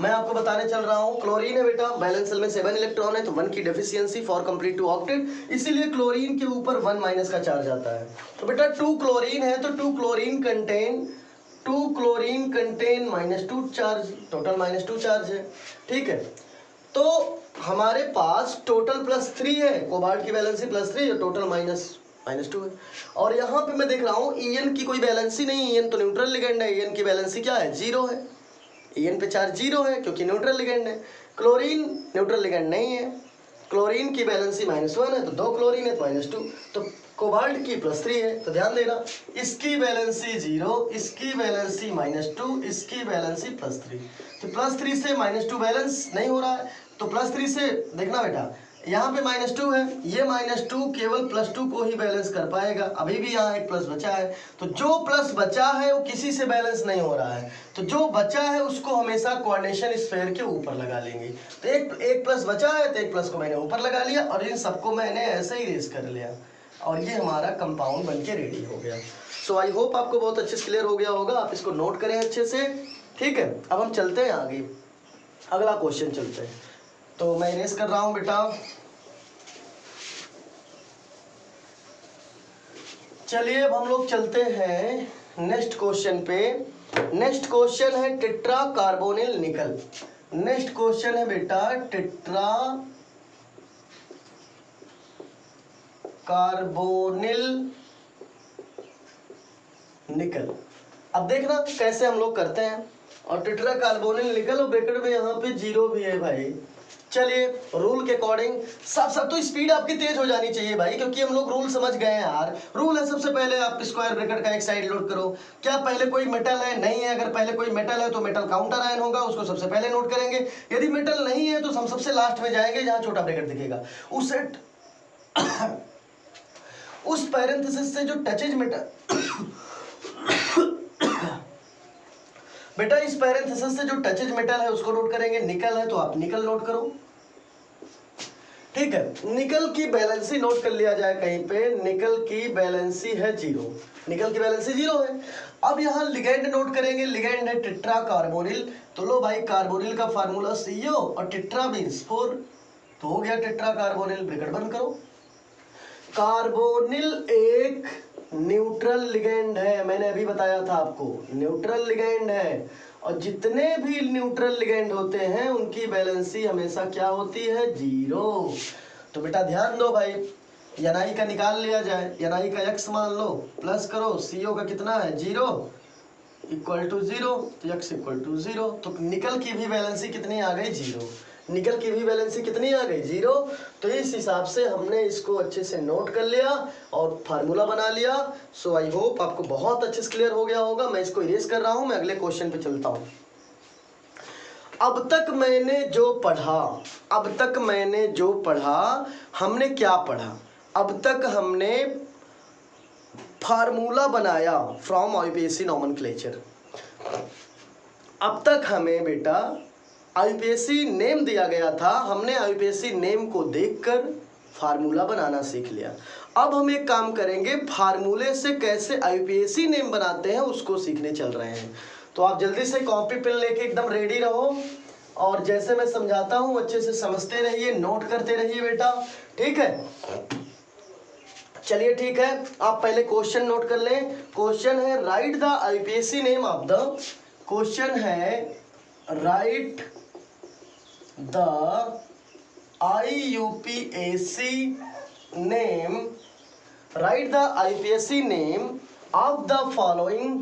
मैं आपको बताने चल रहा हूँ। क्लोरीन है बेटा, बैलेंस सेल में 7 इलेक्ट्रॉन है तो 1 की deficiency for complete to octet, इसीलिए क्लोरीन के ऊपर 1 का चार्ज आता है। तो बेटा 2 क्लोरीन है तो 2 chlorine contain -2 charge, total -2 charge है, ठीक है। तो हमारे पास टोटल +3 है, कोबाल्ट की वैलेंसी +3 है, टोटल -2 है। और यहाँ पे मैं देख रहा हूँ ईएन की कोई वैलेंसी नहीं, ईएन तो न्यूट्रल लिगेंड है, ईएन की वैलेंसी क्या है? 0 है। ईएन पे चार्ज 0 है क्योंकि न्यूट्रल लिगेंड है। क्लोरीन न्यूट्रल लिगेंड नहीं है, क्लोरीन की वैलेंसी -1 है तो 2 क्लोरीन है तो -2, तो कोबाल्ट की +3 है। तो ध्यान देना, इसकी वैलेंसी 0, इसकी वैलेंसी -2, इसकी वैलेंसी +3। तो +3 से -2 बैलेंस नहीं हो रहा है, तो +3 से देखना बेटा यहाँ पे -2 है, ये -2 केवल +2 को ही बैलेंस कर पाएगा। अभी भी यहाँ एक प्लस बचा है, तो जो प्लस बचा है वो किसी से बैलेंस नहीं हो रहा है, तो जो बचा है उसको हमेशा कोऑर्डिनेशन स्फीयर के ऊपर लगा लेंगे। तो एक प्लस बचा है तो एक प्लस को मैंने ऊपर लगा लिया और इन सबको मैंने ऐसे ही रेस कर लिया और ये हमारा कंपाउंड बनके रेडी हो गया। सो आई होप आपको बहुत अच्छे से क्लियर हो गया होगा, आप इसको नोट करें अच्छे से, ठीक है। अब हम चलते हैं आगे, अगला क्वेश्चन चलते हैं। तो मैं रेस कर रहा हूं बेटा, चलिए अब हम लोग चलते हैं नेक्स्ट क्वेश्चन पे। नेक्स्ट क्वेश्चन है टेट्रा कार्बोनिल निकल। नेक्स्ट क्वेश्चन है बेटा टेट्रा कार्बोनिल निकल। अब देखना कैसे हम लोग करते हैं। और टेट्रा कार्बोनिल निकल और ब्रैकेट में यहाँ पे 0 भी है भाई। चलिए रूल के अकॉर्डिंग सब तो स्पीड आपकी तेज हो जानी चाहिए भाई, क्योंकि हम लोग रूल समझ गए हैं यार। रूल है सबसे पहले आप स्क्वायर ब्रैकेट का एक साइड नोट करो। क्या पहले कोई मेटल है? नहीं है। अगर पहले कोई मेटल है तो मेटल काउंटर आयन होगा, उसको सबसे पहले नोट करेंगे। यदि मेटल नहीं है तो हम सबसे लास्ट में जाएंगे जहां छोटा ब्रैकेट दिखेगा, उस पैरेंथेसिस से जो टचेज मेटल बेटा इस पैरेंथेसिस से जो टचेज मेटल है उसको नोट करेंगे। निकल है तो आप निकल नोट करो, ठीक है। निकल की बैलेंसी नोट कर लिया जाए कहीं पे, निकल की बैलेंसी है 0, निकल की बैलेंसी 0 है। अब यहाँ लिगेंड नोट करेंगे, लिगेंड है टेट्रा कार्बोनिल। तो लो भाई कार्बोनिल का फार्मूला CO और टेट्रा मीन्स 4, तो हो गया टेट्रा कार्बोनिल, ब्रैकेट बंद करो। कार्बोनिल एक न्यूट्रल लिगेंड है, मैंने अभी बताया था आपको, न्यूट्रल लिगेंड है। और जितने भी न्यूट्रल लिगेंड होते हैं उनकी बैलेंसी हमेशा क्या होती है? 0। तो बेटा ध्यान दो भाई, NI का निकाल लिया जाए। NI का X मान लो, प्लस करो, CO का कितना है? 0 इक्वल टू 0, तो X इक्वल टू 0। तो निकल की भी बैलेंसी कितनी आ गई? 0। निकल की भी बैलेंसी कितनी आ गई? 0। तो इस हिसाब से हमने इसको अच्छे से नोट कर लिया और फार्मूला बना लिया। सो आई होप आपको बहुत अच्छे से क्लियर हो गया होगा। मैं इसको इरेज कर रहा हूं, मैं अगले क्वेश्चन पे चलता हूं। अब तक मैंने जो पढ़ा हमने क्या पढ़ा? अब तक हमने फार्मूला बनाया फ्रॉम IUPAC नॉमेनक्लेचर। अब तक हमें बेटा आईयूपीएसी नेम दिया गया था, हमने आईयूपीएसी नेम को देखकर फार्मूला बनाना सीख लिया। अब हम एक काम करेंगे, फार्मूले से कैसे आईयूपीएसी नेम बनाते हैं उसको सीखने चल रहे हैं। तो आप जल्दी से कॉपी पेन लेके एकदम रेडी रहो और जैसे मैं समझाता हूँ अच्छे से समझते रहिए, नोट करते रहिए बेटा, ठीक है। चलिए ठीक है, आप पहले क्वेश्चन नोट कर लें। क्वेश्चन है write the IUPAC name of the, question है write the IUPAC name, write the IUPAC name of the following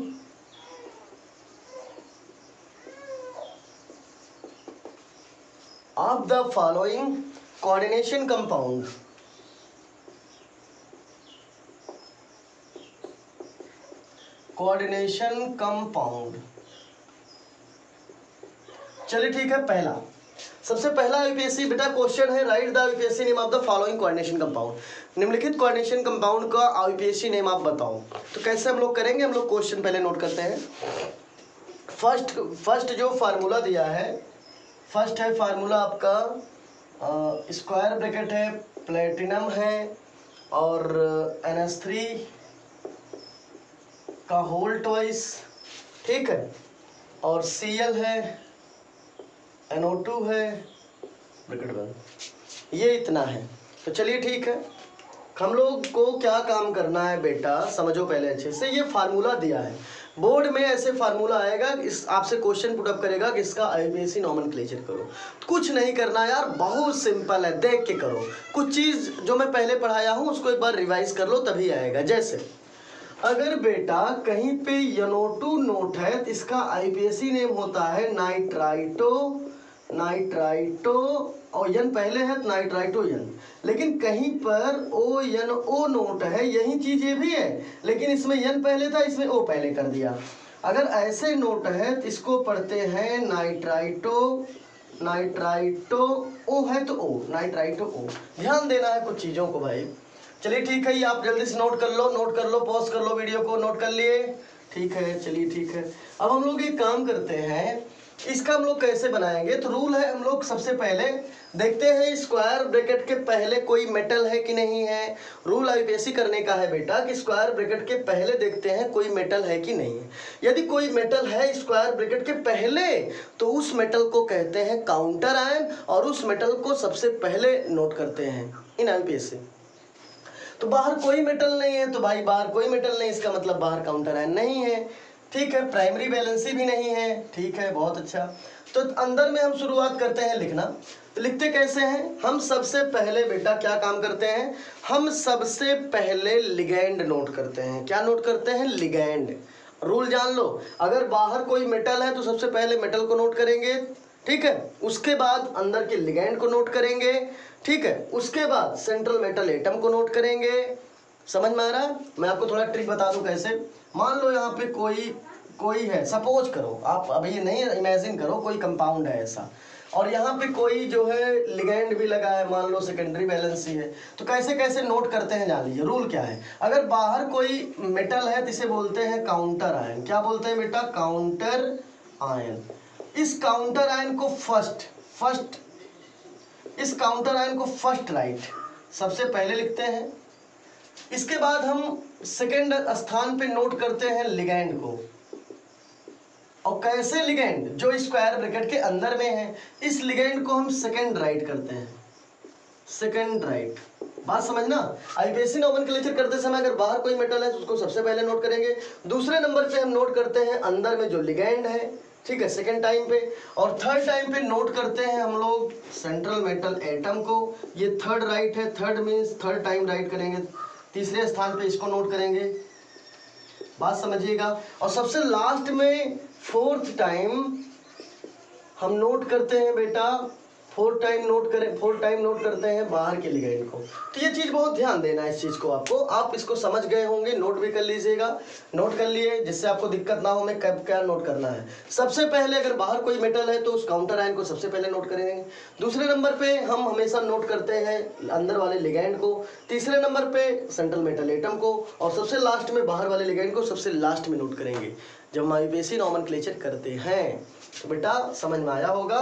coordination compound. Coordination compound. चलिए ठीक है, पहला सबसे पहला आईयूपीएसी बेटा क्वेश्चन है write the IUPAC name of the following coordination compound. निम्नलिखित कोऑर्डिनेशन कंपाउंड का आईयूपीएसी नेम आप बताओ। तो कैसे हम लोग करेंगे, हम लोग क्वेश्चन पहले नोट करते हैं। फर्स्ट जो फार्मूला दिया है, फर्स्ट है फार्मूला आपका स्क्वायर ब्रैकेट है, प्लेटिनम है और NH3 का होल ट्वाइस, ठीक है, और Cl है, NO2 है, ब्रैकेट बंद, ये इतना है। तो चलिए ठीक है, हम लोग को क्या काम करना है बेटा, समझो पहले अच्छे से। ये फार्मूला दिया है, बोर्ड में ऐसे फार्मूला आएगा, इस आपसे क्वेश्चन पुट अप करेगा कि इसका आईयूपीएसी नॉमेनक्लेचर करो। कुछ नहीं करना यार, बहुत सिंपल है, देख के करो। कुछ चीज़ जो मैं पहले पढ़ाया हूँ उसको एक बार रिवाइज कर लो तभी आएगा। जैसे अगर बेटा कहीं पे NO2 नोट है तो इसका आईयूपीएसी नेम होता है नाइट्राइटो और N पहले है तो नाइट्राइटो N। लेकिन कहीं पर ONO नोट है, यही चीज ये भी है, लेकिन इसमें N पहले था, इसमें O पहले कर दिया। अगर ऐसे नोट है तो इसको पढ़ते हैं नाइट्राइटो O है तो O, नाइट्राइटो O। ध्यान देना है कुछ चीज़ों को भाई। चलिए ठीक है, ये आप जल्दी से नोट कर लो, पॉज कर लो वीडियो को, नोट कर लिए, ठीक है। चलिए ठीक है, अब हम लोग एक काम करते हैं, इसका हम लोग कैसे बनाएंगे। तो रूल है, हम लोग सबसे पहले देखते हैं स्क्वायर ब्रैकेट के पहले कोई मेटल है कि नहीं है। रूल आईयूपीएसी करने का है बेटा कि स्क्वायर ब्रैकेट के पहले देखते हैं कोई मेटल है कि नहीं है। यदि कोई मेटल है स्क्वायर ब्रैकेट के पहले तो उस मेटल को कहते हैं काउंटर आयन और उस मेटल को सबसे पहले नोट करते हैं इन आईयूपीएसी। तो बाहर कोई मेटल नहीं है तो भाई बाहर कोई मेटल नहीं, इसका मतलब बाहर काउंटर आयन नहीं है, ठीक है। प्राइमरी वैलेंसी भी नहीं है, ठीक है, बहुत अच्छा। तो अंदर में हम शुरुआत करते हैं लिखना। तो लिखते कैसे हैं, हम सबसे पहले बेटा क्या काम करते हैं, हम सबसे पहले लिगैंड नोट करते हैं। क्या नोट करते हैं, लिगैंड। रूल जान लो, अगर बाहर कोई मेटल है तो सबसे पहले मेटल को नोट करेंगे, ठीक है, उसके बाद अंदर के लिगैंड को नोट करेंगे, ठीक है, उसके बाद सेंट्रल मेटल एटम को नोट करेंगे। समझ में आ रहा है। मैं आपको थोड़ा ट्रिक बता दूं कैसे। मान लो यहाँ पे कोई है, सपोज करो आप, अब ये नहीं इमेजिन करो, कोई कंपाउंड है ऐसा और यहाँ पे कोई जो है लिगैंड भी लगा है, मान लो सेकेंडरी वैलेंसी है। तो कैसे कैसे नोट करते हैं जान लीजिए। रूल क्या है, अगर बाहर कोई मेटल है तो इसे बोलते हैं काउंटर आयन। क्या बोलते हैं बेटा, काउंटर आयन। इस काउंटर आयन को इस काउंटर आयन को फर्स्ट राइट सबसे पहले लिखते हैं। इसके बाद हम सेकेंड स्थान पे नोट करते हैं लिगैंड को। और कैसे लिगैंड, जो स्क्वायर ब्रैकेट के अंदर में है, इस लिगैंड को हम सेकेंड राइट करते हैं, सेकेंड राइट। बात समझना। आईयूपीएसी नॉमेनक्लेचर करते समय अगर बाहर कोई मेटल है तो उसको सबसे पहले नोट करेंगे। दूसरे नंबर पे हम नोट करते हैं अंदर में जो लिगैंड है, ठीक है, सेकेंड टाइम पे। और थर्ड टाइम पे नोट करते हैं हम लोग सेंट्रल मेटल एटम को। ये थर्ड राइट है, third means third time right करेंगे। तीसरे स्थान पे इसको नोट करेंगे, बात समझिएगा। और सबसे लास्ट में फोर्थ टाइम हम नोट करते हैं बेटा, फोर्थ टाइम नोट करते हैं बाहर के लिगैंड को। तो ये चीज़ बहुत ध्यान देना है इस चीज़ को आपको। आप इसको समझ गए होंगे, नोट भी कर लीजिएगा। नोट कर लिए जिससे आपको दिक्कत ना हो मैं कब क्या नोट करना है। सबसे पहले अगर बाहर कोई मेटल है तो उस काउंटर आयन को सबसे पहले नोट करेंगे। दूसरे नंबर पे हम हमेशा नोट करते हैं अंदर वाले लिगैंड को। तीसरे नंबर पे सेंट्रल मेटल एटम को। और सबसे लास्ट में बाहर वाले लिगैंड को सबसे लास्ट में नोट करेंगे। जब हम आईपीएसी नॉमेनक्लेचर करते हैं। तो बेटा समझ में आया होगा।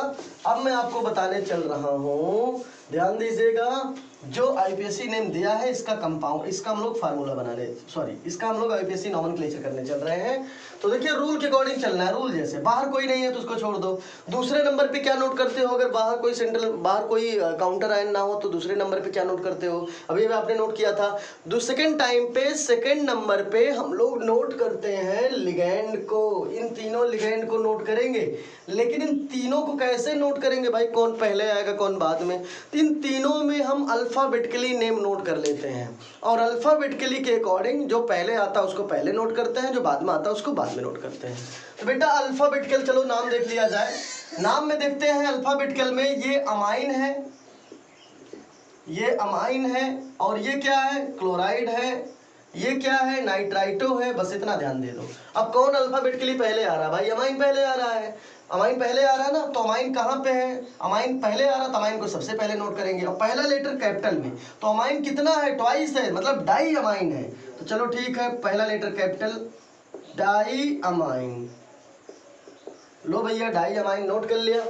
अब मैं आपको बताने चल रहा हूँ, ध्यान दीजिएगा, जो आईपीएसी नेम दिया है इसका कंपाउंड, इसका हम लोग फार्मूला बनाने, सॉरी इसका हम लोग आईपीएसी नॉमेनक्लेचर करने चल रहे हैं। तो देखिए रूल के अकॉर्डिंग चलना है, रूल जैसे बाहर कोई नहीं है तो उसको छोड़ दो। दूसरे नंबर पे क्या नोट करते हो, अगर बाहर कोई सेंट्रल, बाहर कोई काउंटर आयन ना हो तो दूसरे नंबर पे क्या नोट करते हो, अभी आपने नोट किया था। सेकंड टाइम पे सेकंड नंबर पे हम लोग नोट करते हैं लिगैंड को, इन तीनों लिगैंड को नोट करेंगे। लेकिन इन तीनों को कैसे नोट करेंगे भाई, कौन पहले आएगा कौन बाद में, तो इन तीनों में हम अल्फाबेटिकली नेम नोट कर लेते हैं, और अल्फाबेटिकली के अकॉर्डिंग जो पहले आता है उसको पहले नोट करते हैं, जो बाद में आता है उसको बाद में नोट करते हैं। तो बेटा अल्फाबेटिकल, चलो नाम देख लिया जाए। नाम में देखते हैं अल्फाबेटिकल में, ये अमाइन है, ये अमाइन है, और ये क्या है, क्लोराइड है, ये क्या है, नाइट्राइटो है। बस इतना ध्यान दे दो। अब कौन अल्फाबेटिकली पहले आ रहा है भाई, अमाइन पहले आ रहा है, अमाइन पहले आ रहा है ना। तो अमाइन कहाँ पे है, अमाइन पहले आ रहा, तो अमाइन को सबसे पहले नोट करेंगे, और पहला लेटर कैपिटल में, तो अमाइन कितना है, ट्वाइस है, मतलब डाई अमाइन है। तो चलो ठीक है, पहला लेटर कैपिटल, डाई अमाइन, लो भैया डाई अमाइन नोट कर लिया।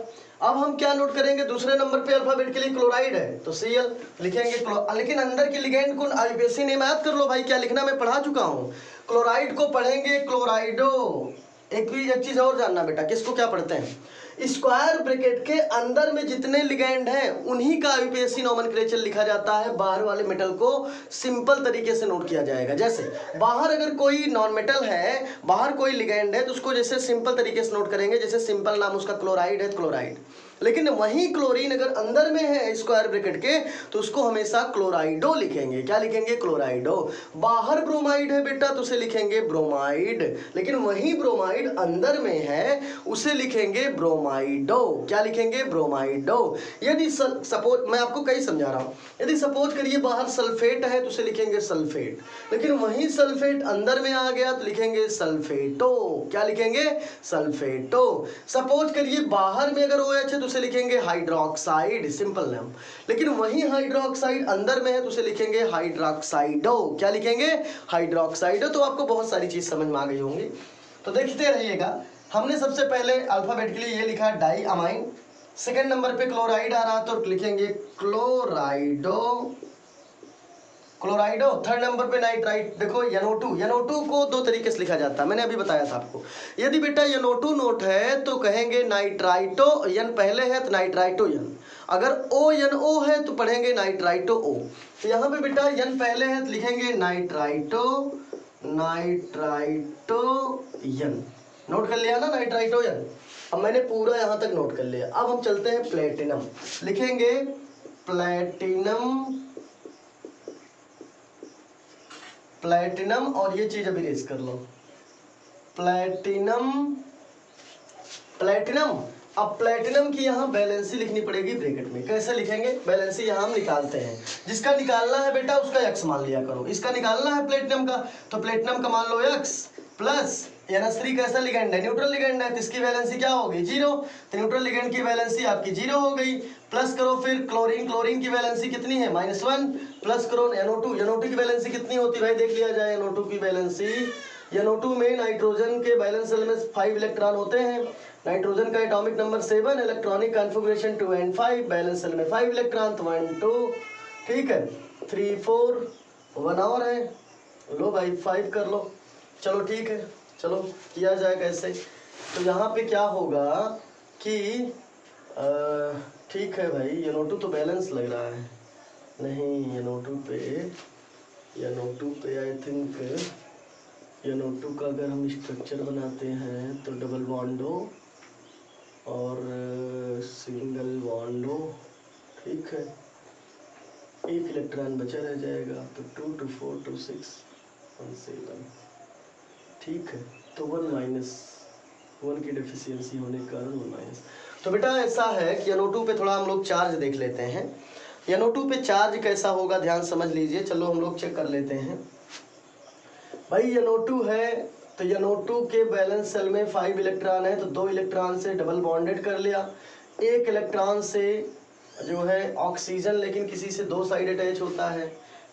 अब हम क्या नोट करेंगे, दूसरे नंबर पे अल्फाबेटिकली क्लोराइड है तो Cl लिखेंगे, लेकिन अंदर की लिगैंड को आईपीएसी नेम याद कर लो भाई, क्या लिखना मैं पढ़ा चुका हूँ। क्लोराइड को पढ़ेंगे क्लोराइडो। एक चीज और जानना बेटा, किसको क्या पढ़ते हैं, स्क्वायर ब्रैकेट के अंदर में जितने लिगैंड हैं उन्हीं का आईपीएसी नॉमेनक्लेचर लिखा जाता है। बाहर वाले मेटल को सिंपल तरीके से नोट किया जाएगा। जैसे बाहर अगर कोई नॉन मेटल है, बाहर कोई लिगैंड है, तो उसको जैसे सिंपल तरीके से नोट करेंगे, जैसे सिंपल नाम उसका क्लोराइड है, क्लोराइड। लेकिन वहीं क्लोरीन अगर अंदर में है स्क्वायर ब्रैकेट के, तो उसको हमेशा क्लोराइडो लिखेंगे। क्या लिखेंगे, क्लोराइडो। बाहर ब्रोमाइड है बेटा तो उसे लिखेंगे ब्रोमाइड, लेकिन वहीं ब्रोमाइड अंदर में है उसे लिखेंगे ब्रोमाइडो। क्या लिखेंगे, ब्रोमाइडो। यदि सपोज, मैं आपको कई समझा रहा हूँ, यदि सपोज करिए बाहर सल्फेट है तो उसे लिखेंगे सल्फेट, लेकिन वहीं सल्फेट अंदर में आ गया तो लिखेंगे सल्फेटो। क्या लिखेंगे, सल्फेटो। सपोज करिए बाहर में अगर OH है तो उसे लिखेंगे हाइड्रोक्साइड, सिंपल नाम, लेकिन वहीं हाइड्रोक्साइड अंदर में है तो उसे लिखेंगे हाइड्रोक्साइडो। क्या लिखेंगे, हाइड्रोक्साइडो। तो आपको बहुत सारी चीज समझ में आ गई होंगी, तो देखते रहिएगा। हमने सबसे पहले अल्फाबेटिकली ये लिखा डाई अमाइन, सेकंड नंबर पे क्लोराइड आ रहा तो लिखेंगे क्लोराइडो, क्लोराइडो। थर्ड नंबर पे नाइट्राइट, देखो NO2, NO2 को दो तरीके से लिखा जाता है, मैंने अभी बताया था आपको। यदि बेटा NO2 नोट है तो कहेंगे नाइट्राइटो, N पहले है तो नाइट्राइटो N, अगर ONO है तो पढ़ेंगे नाइट्राइटो O। तो यहाँ पे बेटा N पहले है तो लिखेंगे नाइट्राइटो, नाइट्राइटो N, नोट कर लिया ना, नाइट्राइटो N। अब मैंने पूरा यहाँ तक नोट कर लिया। अब हम चलते हैं प्लेटिनम, लिखेंगे प्लेटिनम, प्लेटिनम, और ये चीज अभी रेज कर लो, प्लेटिनम, प्लेटिनम। अब प्लेटिनम की यहाँ बैलेंसी लिखनी पड़ेगी ब्रैकेट में। कैसे लिखेंगे, बैलेंसी यहाँ हम निकालते हैं, जिसका निकालना है बेटा उसका x मान लिया करो। इसका निकालना है प्लेटिनम का, तो प्लेटिनम का मान लो x प्लस NH3 कैसा लिगेंड है, न्यूट्रल लिगेंड है, तो इसकी वैलेंसी क्या होगी, 0। तो न्यूट्रल लिगेंड की वैलेंसी आपकी 0 हो गई। प्लस करो फिर क्लोरीन, क्लोरीन की वैलेंसी कितनी है, -1। प्लस करो NO2, NO2 की वैलेंसी कितनी होती है भाई, देख लिया जाए NO2 की वैलेंसी। NO2 में नाइट्रोजन के वैलेंस सेल में 5 इलेक्ट्रॉन होते हैं, नाइट्रोजन का atomic number 7, electronic configuration 2 and 5, valence shell में 5 इलेक्ट्रॉन, तो 1 2, ठीक है, 3 4, 1 और है, लो भाई 5 कर लो। चलो ठीक है, चलो किया जाए कैसे। तो यहाँ पे क्या होगा कि ठीक है भाई, NO2 तो बैलेंस लग रहा है, नहीं NO2 पे आई थिंक NO2 का अगर हम स्ट्रक्चर बनाते हैं तो डबल बॉन्डो और सिंगल बॉन्डो, ठीक है, एक इलेक्ट्रॉन बचा रह जाएगा, तो 2 2 4 2 6 1 7, ठीक है। तो 1 की डेफिशिएंसी होने के कारण 1-। तो बेटा ऐसा है कि NO2 पे थोड़ा हम लोग चार्ज देख लेते हैं। NO2 पे चार्ज कैसा होगा ध्यान समझ लीजिए, चलो हम लोग चेक कर लेते हैं। भाई NO2 है तो NO2 के बैलेंस सेल में 5 इलेक्ट्रॉन है, तो 2 इलेक्ट्रॉन से डबल बॉन्डेड कर लिया, 1 इलेक्ट्रॉन से जो है ऑक्सीजन, लेकिन किसी से 2 साइड अटैच होता है,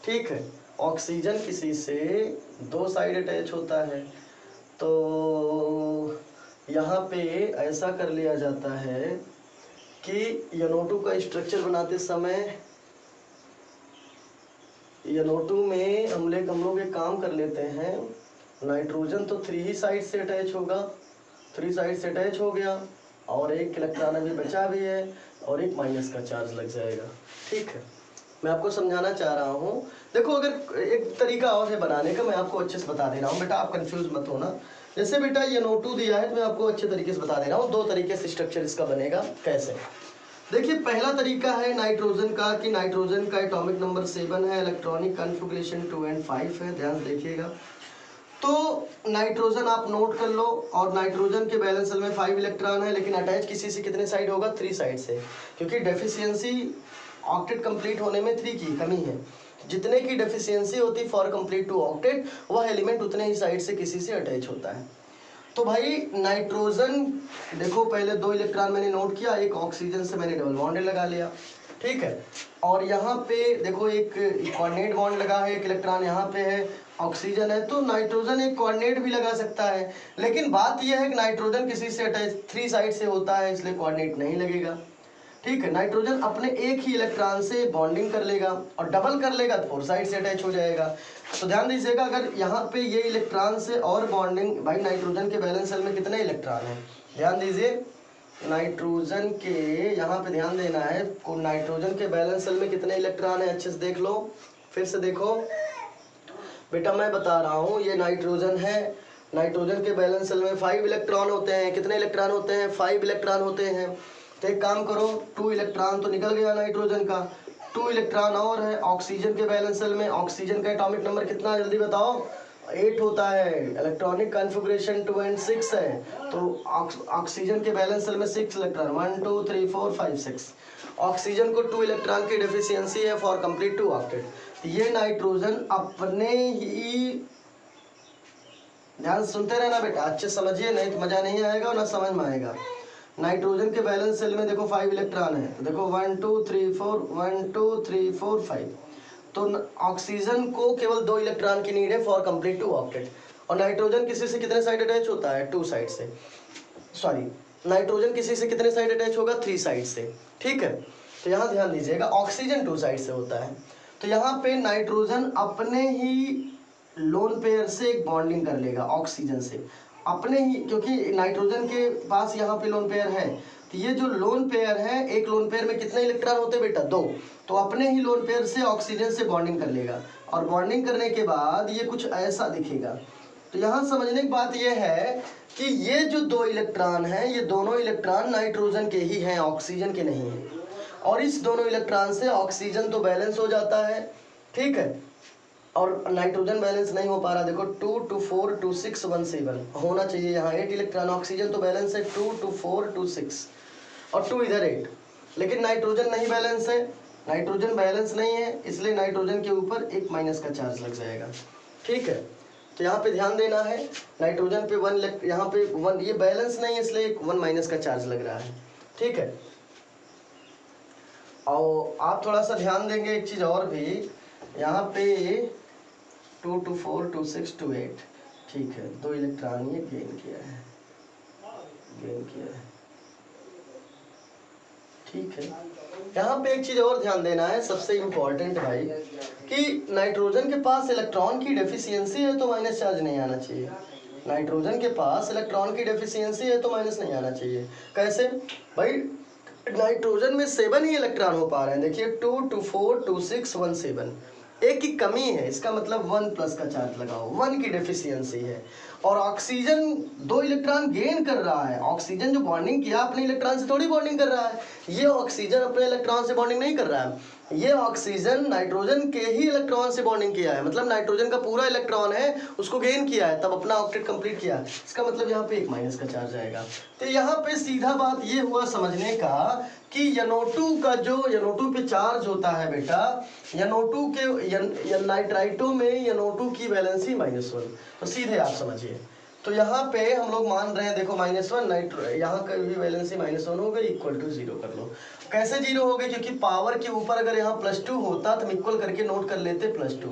ठीक है, ऑक्सीजन किसी से 2 साइड अटैच होता है। तो यहाँ पे ऐसा कर लिया जाता है कि NO2 का स्ट्रक्चर बनाते समय NO2 में हम लोग एक काम कर लेते हैं, नाइट्रोजन तो 3 ही साइड से अटैच होगा, 3 साइड से अटैच हो गया और एक इलेक्ट्रॉन अभी बचा भी है और एक माइनस का चार्ज लग जाएगा। ठीक है, मैं आपको समझाना चाह रहा हूँ। देखो अगर एक तरीका और है बनाने का, मैं आपको अच्छे से बता दे रहा हूँ बेटा, आप कंफ्यूज मत होना। जैसे बेटा ये NO2 दिया है तो मैं आपको अच्छे तरीके से बता दे रहा हूँ, 2 तरीके से स्ट्रक्चर इसका बनेगा। कैसे? देखिए पहला तरीका है नाइट्रोजन का कि नाइट्रोजन का एटॉमिक नंबर 7 है, इलेक्ट्रॉनिक कॉन्फ़िगरेशन 2 और 5 है, ध्यान से देखिएगा। तो नाइट्रोजन आप नोट कर लो, और नाइट्रोजन के बैलेंस शेल में 5 इलेक्ट्रॉन है, लेकिन अटैच किसी से कितने साइड होगा? 3 साइड से, क्योंकि डेफिशिएंसी ऑक्टेट कंप्लीट होने में 3 की कमी है। जितने की डेफिशिएंसी होती फॉर कंप्लीट टू ऑक्टेट, वह एलिमेंट उतने ही साइड से किसी से अटैच होता है। तो भाई नाइट्रोजन देखो, पहले 2 इलेक्ट्रॉन मैंने नोट किया, एक ऑक्सीजन से मैंने डबल बॉन्ड लगा लिया। ठीक है, और यहाँ पे देखो एक कोऑर्डिनेट बॉन्ड लगा है, एक इलेक्ट्रॉन यहाँ पे है, ऑक्सीजन है, तो नाइट्रोजन एक कोऑर्डिनेट भी लगा सकता है। लेकिन बात यह है कि नाइट्रोजन किसी से अटैच 3 साइड से होता है, इसलिए कोऑर्डिनेट नहीं लगेगा। ठीक है, नाइट्रोजन अपने एक ही इलेक्ट्रॉन से बॉन्डिंग कर लेगा, और डबल कर लेगा तो 4 साइड से अटैच हो जाएगा। तो ध्यान दीजिएगा, अगर यहाँ पे ये इलेक्ट्रॉन से और बॉन्डिंग, भाई नाइट्रोजन के बैलेंस शेल में कितने इलेक्ट्रॉन है? ध्यान दीजिए, नाइट्रोजन के यहाँ पे ध्यान देना है, नाइट्रोजन के बैलेंस शेल में कितने इलेक्ट्रॉन है, अच्छे से देख लो, फिर से देखो बेटा, मैं बता रहा हूँ ये नाइट्रोजन है, नाइट्रोजन के बैलेंस शेल में 5 इलेक्ट्रॉन होते हैं। कितने इलेक्ट्रॉन होते हैं? 5 इलेक्ट्रॉन होते हैं। तो एक काम करो, 2 इलेक्ट्रॉन तो निकल गया नाइट्रोजन का, 2 इलेक्ट्रॉन और है ऑक्सीजन के बैलेंस शेल में। ऑक्सीजन का एटॉमिक नंबर कितना, जल्दी बताओ? 8 होता है, इलेक्ट्रॉनिक कॉन्फ़िगरेशन 2 और 6 है, तो ऑक्सीजन के बैलेंस शेल में 6 इलेक्ट्रॉन, 1 2 3 4 5 6। ऑक्सीजन को 2 इलेक्ट्रॉन की डेफिशिएंसी है फॉर कंप्लीट टू ऑक्टेट। ये नाइट्रोजन अपने ही, ध्यान सुनते रहना बेटा, अच्छे समझिए, नहीं तो मजा नहीं आएगा और ना समझ में आएगा। नाइट्रोजन के बैलेंस शेल में देखो 5 इलेक्ट्रॉन है, तो देखो 1 2 3 4 1 2 3 4 5। तो ऑक्सीजन को केवल 2 इलेक्ट्रॉन की नीड है फॉर कंप्लीट टू ऑक्टेट। और नाइट्रोजन किसी से कितने साइड अटैच होता है? 2 साइड से। सॉरी, नाइट्रोजन किसी से कितने साइड अटैच होगा? 3 साइड से। ठीक है, तो यहाँ ध्यान दीजिएगा, ऑक्सीजन 2 साइड से होता है। तो यहाँ पे नाइट्रोजन अपने ही लोन पेयर से एक बॉन्डिंग कर लेगा ऑक्सीजन से, अपने ही, क्योंकि नाइट्रोजन के पास यहाँ पे लोन पेयर है। तो ये जो लोन पेयर है, एक लोन पेयर में कितने इलेक्ट्रॉन होते हैं बेटा? 2। तो अपने ही लोन पेयर से ऑक्सीजन से बॉन्डिंग कर लेगा, और बॉन्डिंग करने के बाद ये कुछ ऐसा दिखेगा। तो यहाँ समझने की बात यह है कि ये जो 2 इलेक्ट्रॉन हैं, ये दोनों इलेक्ट्रॉन नाइट्रोजन के ही हैं, ऑक्सीजन के नहीं हैं। और इस दोनों इलेक्ट्रॉन से ऑक्सीजन तो बैलेंस हो जाता है, ठीक है, और नाइट्रोजन बैलेंस नहीं हो पा रहा। देखो 2 2 4 2 6 1 7 होना चाहिए यहाँ 8 इलेक्ट्रॉन, ऑक्सीजन तो बैलेंस है 2 2 4 2 6 और 2 इधर 8, लेकिन नाइट्रोजन नहीं बैलेंस है, नाइट्रोजन बैलेंस नहीं है, इसलिए नाइट्रोजन के ऊपर एक माइनस का चार्ज लग जाएगा। ठीक है, तो यहाँ पे ध्यान देना है, नाइट्रोजन पे 1, यहाँ पे 1, ये बैलेंस नहीं है इसलिए 1 माइनस का चार्ज लग रहा है। ठीक है, और आप थोड़ा सा ध्यान देंगे एक चीज़ और भी, यहाँ पे 2 2 4 2 6 2 8, ठीक है, 2 इलेक्ट्रॉन ये गेन किया है, ठीक है। यहाँ पे एक चीज़ और ध्यान देना है, सबसे इम्पोर्टेंट भाई, कि नाइट्रोजन के पास इलेक्ट्रॉन की डेफिशिएंसी है तो माइनस चार्ज नहीं आना चाहिए। नाइट्रोजन के पास इलेक्ट्रॉन की डेफिशिएंसी है तो माइनस नहीं आना चाहिए। कैसे भाई? नाइट्रोजन में 7 ही इलेक्ट्रॉन हो पा रहे हैं, देखिए 2 2 4 2 6 1 7, एक की कमी है, इसका मतलब 1 प्लस का चार्ज लगाओ, 1 की डेफिशिएंसी है। और ऑक्सीजन 2 इलेक्ट्रॉन गेन कर रहा है, ऑक्सीजन जो बॉन्डिंग किया अपने इलेक्ट्रॉन से थोड़ी बॉन्डिंग कर रहा है, ये ऑक्सीजन अपने इलेक्ट्रॉन से बॉन्डिंग नहीं कर रहा है, ये ऑक्सीजन नाइट्रोजन के ही इलेक्ट्रॉन से बॉन्डिंग किया है, मतलब नाइट्रोजन का पूरा इलेक्ट्रॉन है उसको गेन किया है, तब अपना ऑक्टेट कंप्लीट किया है। इसका मतलब यहाँ पे एक माइनस का चार्ज आएगा। तो यहाँ पे सीधा बात ये हुआ समझने का कि NO2 का जो NO2 पे चार्ज होता है बेटा, NO2 के नाइट्राइटो में NO2 की वैलेंसी -1, तो सीधे आप समझिए तो यहाँ पे हम लोग मान रहे हैं, देखो -1 यहाँ का भी वैलेंसी -1 हो गई, इक्वल टू 0 कर लो। कैसे 0 हो गई? क्योंकि पावर के ऊपर अगर यहाँ +2 होता तो हम इक्वल करके नोट कर लेते +2,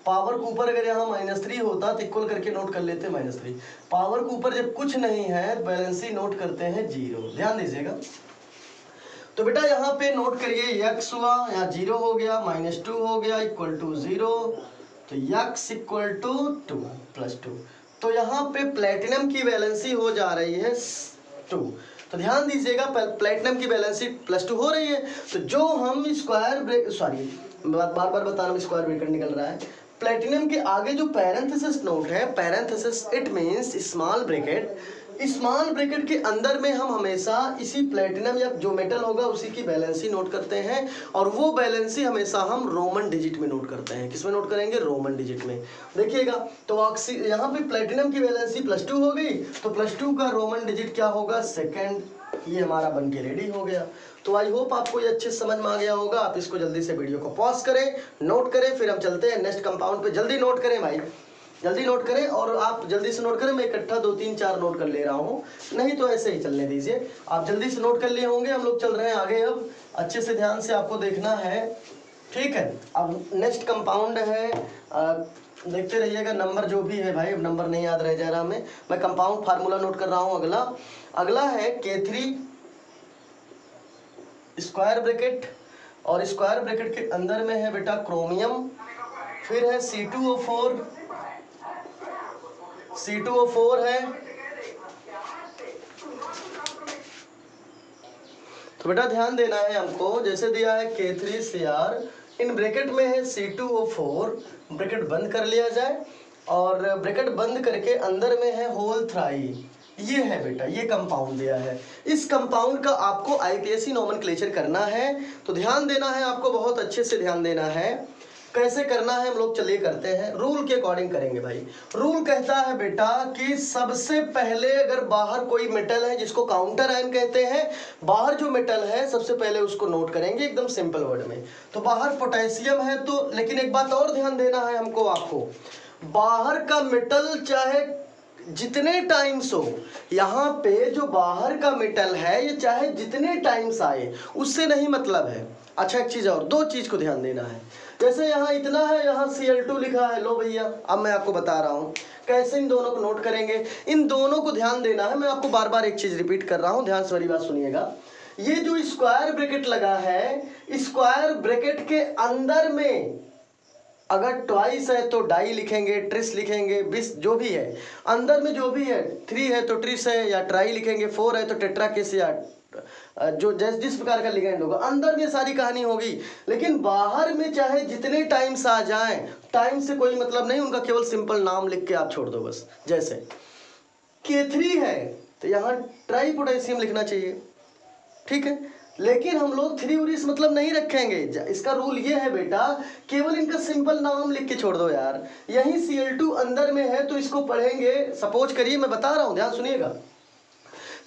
पावर के ऊपर अगर यहाँ -3 होता तो इक्वल करके नोट कर लेते -3, पावर के ऊपर जब कुछ नहीं है वैलेंसी नोट करते हैं 0। ध्यान दीजिएगा। तो बेटा यहाँ पे नोट करिए, x हुआ, यहाँ 0 हो गया, -2 हो गया, इक्वल टू 0, तो x इक्वल टू 2 +2। तो यहाँ पे प्लेटिनम की वैलेंसी हो जा रही है 2। तो ध्यान दीजिएगा, प्लेटिनम की वैलेंसी +2 हो रही है। तो जो हम स्क्वायर ब्रेक, सॉरी बार बार बता रहा हूँ, स्क्वायर ब्रैकेट निकल रहा है। प्लेटिनम के आगे जो पैरेंथेसिस नोट है, parenthesis it means small bracket, small bracket के अंदर में हम हमेशा इसी प्लेटिनम या जो मेटल होगा उसी की वैलेंसी नोट करते हैं, और वो वैलेंसी हमेशा हम रोमन डिजिट में नोट करते हैं। किसमें नोट करेंगे? रोमन डिजिट में। देखिएगा तो यहाँ पे प्लेटिनम की वैलेंसी +2 हो गई, तो +2 का रोमन डिजिट क्या होगा? सेकेंड। ये हमारा बन के रेडी हो गया। तो आई होप आपको ये अच्छे समझ में आ गया होगा। आप इसको जल्दी से वीडियो को पॉज करें, नोट करें, फिर हम चलते हैं नेक्स्ट कंपाउंड पे। जल्दी नोट करें भाई, जल्दी नोट करें, और आप जल्दी से नोट करें। मैं इकट्ठा 2 3 4 नोट कर ले रहा हूँ, नहीं तो ऐसे ही चलने दीजिए। आप जल्दी से नोट कर लिए होंगे। हम लोग चल रहे हैं आगे। अब अच्छे से ध्यान से आपको देखना है, ठीक है। अब नेक्स्ट कंपाउंड है, देखते रहिएगा। नंबर जो भी है भाई, अब नंबर नहीं याद रह जा रहा हमें, मैं कंपाउंड फार्मूला नोट कर रहा हूँ। अगला है K3 स्क्वायर ब्रैकेट, और स्क्वायर ब्रैकेट के अंदर में है बेटा क्रोमियम, फिर है C2O4 है। तो बेटा ध्यान देना है हमको, जैसे दिया है K3Cr, इन ब्रैकेट में है C2O4, ब्रैकेट बंद कर लिया जाए, और ब्रैकेट बंद करके अंदर में है होल थ्राई। ये है बेटा, ये कंपाउंड दिया है। इस कंपाउंड का आपको आईपीएससी नोमेनक्लेचर करना है। तो ध्यान देना है आपको, बहुत अच्छे से ध्यान देना है। कैसे करना है हम लोग चलिए करते हैं, रूल के अकॉर्डिंग करेंगे भाई। रूल कहता है बेटा कि सबसे पहले अगर बाहर कोई मेटल है जिसको काउंटर आयन कहते हैं, बाहर जो मेटल है सबसे पहले उसको नोट करेंगे एकदम सिंपल वर्ड में। तो बाहर पोटेशियम है, तो लेकिन एक बात और ध्यान देना है हमको, आपको बाहर का मेटल चाहे जितने टाइम्स हो, यहाँ पे जो बाहर का मेटल है ये चाहे जितने टाइम्स आए उससे नहीं मतलब है। अच्छा एक चीज और, 2 चीज को ध्यान देना है। जैसे यहाँ इतना है, यहाँ Cl2 लिखा है, लो भैया अब मैं आपको बता रहा हूँ कैसे इन दोनों को नोट करेंगे। इन दोनों को ध्यान देना है। मैं आपको बार बार एक चीज रिपीट कर रहा हूँ, ध्यान से मेरी बात सुनिएगा। ये जो स्क्वायर ब्रैकेट लगा है, स्क्वायर ब्रैकेट के अंदर में अगर ट्वाइस है तो डाई लिखेंगे, ट्रिस लिखेंगे, बिस जो भी है अंदर में जो भी है, 3 है तो ट्रिस है या ट्राई लिखेंगे, 4 है तो टेट्राकिस या जो जिस प्रकार का लिगेंड होगा, अंदर में सारी कहानी होगी। लेकिन बाहर में चाहे जितने टाइम्स आ जाएं, टाइम से कोई मतलब नहीं, उनका केवल सिंपल नाम लिख के आप छोड़ दो बस। जैसे K3 है तो यहाँ ट्राई पोटेशियम लिखना चाहिए, ठीक है। लेकिन हम लोग 3 उरिस मतलब नहीं रखेंगे। इसका रूल ये है बेटा, केवल इनका सिंपल नाम लिख के छोड़ दो यार। यही Cl2 अंदर में है तो इसको पढ़ेंगे। सपोज करिए, मैं बता रहा हूँ ध्यान सुनिएगा,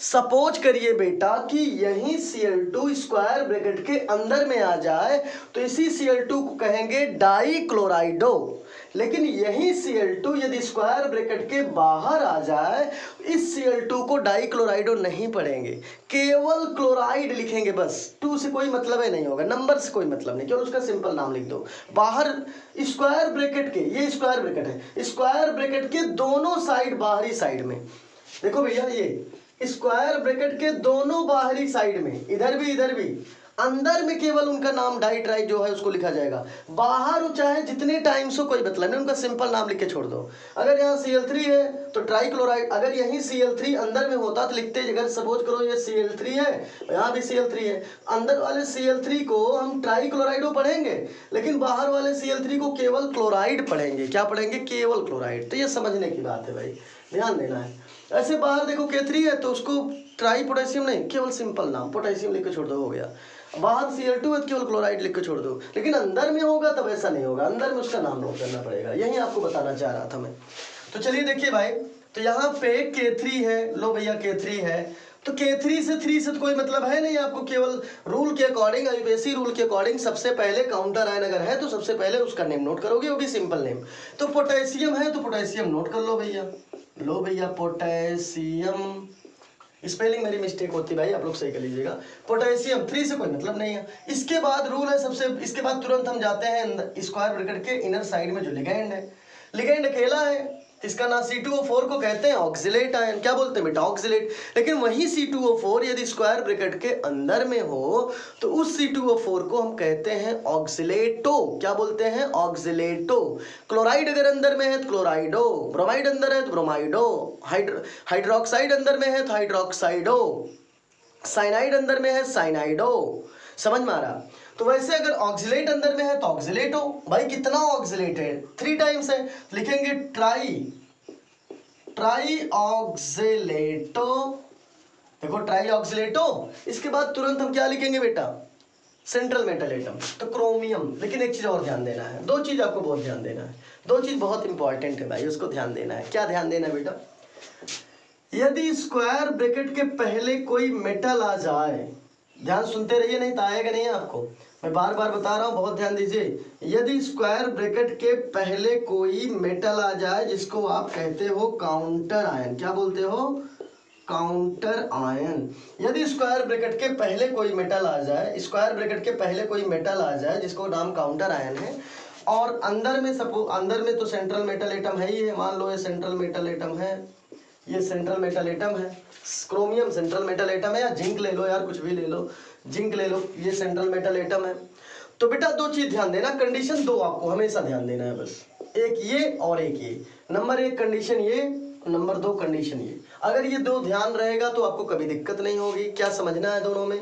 सपोज करिए बेटा कि यही Cl2 स्क्वायर ब्रैकेट के अंदर में आ जाए तो इसी Cl2 को कहेंगे डाइक्लोराइडो। लेकिन यही Cl2 यदि स्क्वायर ब्रैकेट के बाहर आ जाए, इस Cl2 को डाइक्लोराइडो नहीं पढ़ेंगे, केवल क्लोराइड लिखेंगे बस। 2 से कोई मतलब ही नहीं होगा, नंबर से कोई मतलब नहीं, केवल उसका सिंपल नाम लिख दो। बाहर स्क्वायर ब्रैकेट के, ये स्क्वायर ब्रैकेट है, स्क्वायर ब्रैकेट के दोनों साइड, बाहरी साइड में देखो भैया, ये स्क्वायर ब्रैकेट के दोनों बाहरी साइड में, इधर भी अंदर में केवल उनका नाम डाई ट्राई जो है उसको लिखा जाएगा। बाहर चाहे जितने टाइम्स हो कोई मतलब नहीं, उनका सिंपल नाम लिख के छोड़ दो। अगर यहाँ Cl3 है तो ट्राइक्लोराइड, अगर यही Cl3 अंदर में होता तो लिखते, अगर सपोज करो ये Cl3 है, यहाँ भी Cl3 है, अंदर वाले Cl3 को हम ट्राइक्लोराइडो पढ़ेंगे, लेकिन बाहर वाले Cl3 को केवल क्लोराइड पढ़ेंगे। क्या पढ़ेंगे? केवल क्लोराइड। तो ये समझने की बात है भाई, ध्यान देना है। ऐसे बाहर देखो K3 है तो उसको ट्राई पोटेशियम नहीं, केवल सिंपल नाम पोटेशियम लिख के छोड़ दो, हो गया। बाहर Cl2 है तो केवल क्लोराइड लिख के छोड़ दो। लेकिन अंदर में होगा तब ऐसा नहीं होगा, अंदर में उसका नाम नोट करना पड़ेगा। यही आपको बताना चाह रहा था मैं। तो चलिए देखिए भाई, तो यहाँ पे K3 है, लो भैया K3 है, तो K3 से 3 से तो कोई मतलब है नहीं आपको, केवल रूल के अकॉर्डिंग, आईपीएससी रूल के अकॉर्डिंग सबसे पहले काउंटर आयन अगर है तो सबसे पहले उसका नेम नोट करोगे, वो भी सिंपल नेम। तो पोटेशियम है तो पोटेशियम नोट कर लो भैया, लो भैया पोटेशियम, स्पेलिंग मेरी मिस्टेक होती भाई, आप लोग सही कर लीजिएगा। पोटेशियम 3 से कोई मतलब नहीं है। इसके बाद रूल है सबसे, इसके बाद तुरंत हम जाते हैं स्क्वायर ब्रैकेट के इनर साइड में जो लिगेंड है। लिगेंड अकेला है, इसका नाम C2O4 को कहते हैं ऑक्सिलेट आयन। क्या बोलते हैं बेटा? ऑक्सिलेट। लेकिन वही C2O4 यदि स्क्वायर ब्रैकेट के अंदर में हो तो उस C2O4 को हम कहते हैं ऑक्सिलेटो। क्या बोलते हैं? ऑक्सिलेटो। क्लोराइड अगर अंदर में है तो क्लोराइडो, ब्रोमाइड अंदर है तो ब्रोमाइडो, हाइड्रोक्साइड अंदर में है तो हाइड्रोक्साइडो, साइनाइड अंदर में है साइनाइडो। समझ में आ रहा? तो वैसे अगर ऑक्सिलेट अंदर में है तो ऑक्सिलेट हो। भाई कितना ऑक्सिलेट है? 3 टाइम्स है, लिखेंगे ट्राई ऑक्सिलेटो। देखो ट्राई ऑक्सिलेटो। इसके बाद तुरंत हम क्या लिखेंगे बेटा? सेंट्रल मेटल एटम, तो क्रोमियम। लेकिन एक चीज और ध्यान देना है, 2 चीज आपको बहुत ध्यान देना है, 2 चीज बहुत इंपॉर्टेंट है भाई, उसको ध्यान देना है। क्या ध्यान देना है बेटा? यदि स्क्वायर ब्रैकेट के पहले कोई मेटल आ जाए, ध्यान सुनते रहिए नहीं तो आएगा नहीं आपको, मैं बार बार बता रहा हूँ, बहुत ध्यान दीजिए। यदि स्क्वायर ब्रैकेट के पहले कोई मेटल आ जाए जिसको आप कहते हो काउंटर आयन, क्या बोलते हो? Counter ion. यदि स्क्वायर ब्रैकेट के पहले कोई मेटल आ जाए, स्क्वायर ब्रैकेट के पहले कोई मेटल आ जाए जिसको नाम काउंटर आयन है, और अंदर में सपोज, अंदर में तो सेंट्रल मेटल एटम है ही है, मान लो ये सेंट्रल मेटल एटम है, ये सेंट्रल मेटल एटम है, क्रोमियम सेंट्रल मेटल एटम है, या जिंक ले लो यार, कुछ भी ले लो, जिंक ले लो, ये सेंट्रल मेटल एटम है। तो बेटा 2 चीज ध्यान देना, कंडीशन 2 आपको हमेशा ध्यान देना है बस, एक ये और एक ये। नंबर 1 कंडीशन ये, नंबर 2 कंडीशन ये। अगर ये 2 ध्यान रहेगा तो आपको कभी दिक्कत नहीं होगी। क्या समझना है दोनों में?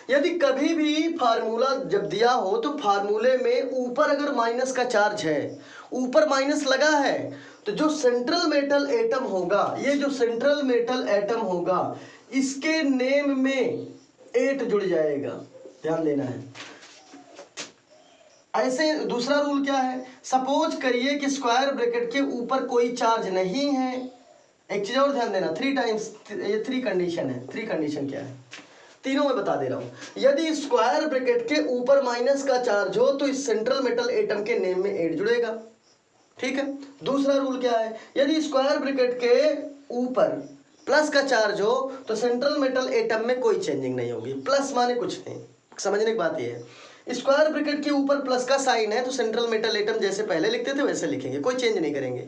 यदि कभी भी फार्मूला जब दिया हो तो फार्मूले में ऊपर अगर माइनस का चार्ज है, ऊपर माइनस लगा है, तो जो सेंट्रल मेटल एटम होगा, ये जो सेंट्रल मेटल एटम होगा, इसके नेम में 8 जुड़ जाएगा। ध्यान देना है। ऐसे दूसरा रूल क्या है? सपोज करिए कि स्क्वायर ब्रैकेट के ऊपर कोई चार्ज नहीं है। एक चीज और ध्यान देना, 3 टाइम्स, ये 3 कंडीशन है। 3 कंडीशन क्या है? तीनों में बता दे रहा हूं। यदि स्क्वायर ब्रैकेट के ऊपर माइनस का चार्ज हो तो इस सेंट्रल मेटल एटम के नेम में 8 जुड़ेगा। ठीक है। दूसरा रूल क्या है? यदि स्क्वायर ब्रैकेट के ऊपर प्लस का चार्ज हो तो सेंट्रल मेटल एटम में कोई चेंजिंग नहीं होगी। प्लस माने कुछ नहीं, समझने की बात यह है। स्क्वायर ब्रैकेट के ऊपर प्लस का साइन है तो सेंट्रल मेटल एटम जैसे पहले लिखते थे वैसे लिखेंगे, कोई चेंज नहीं करेंगे।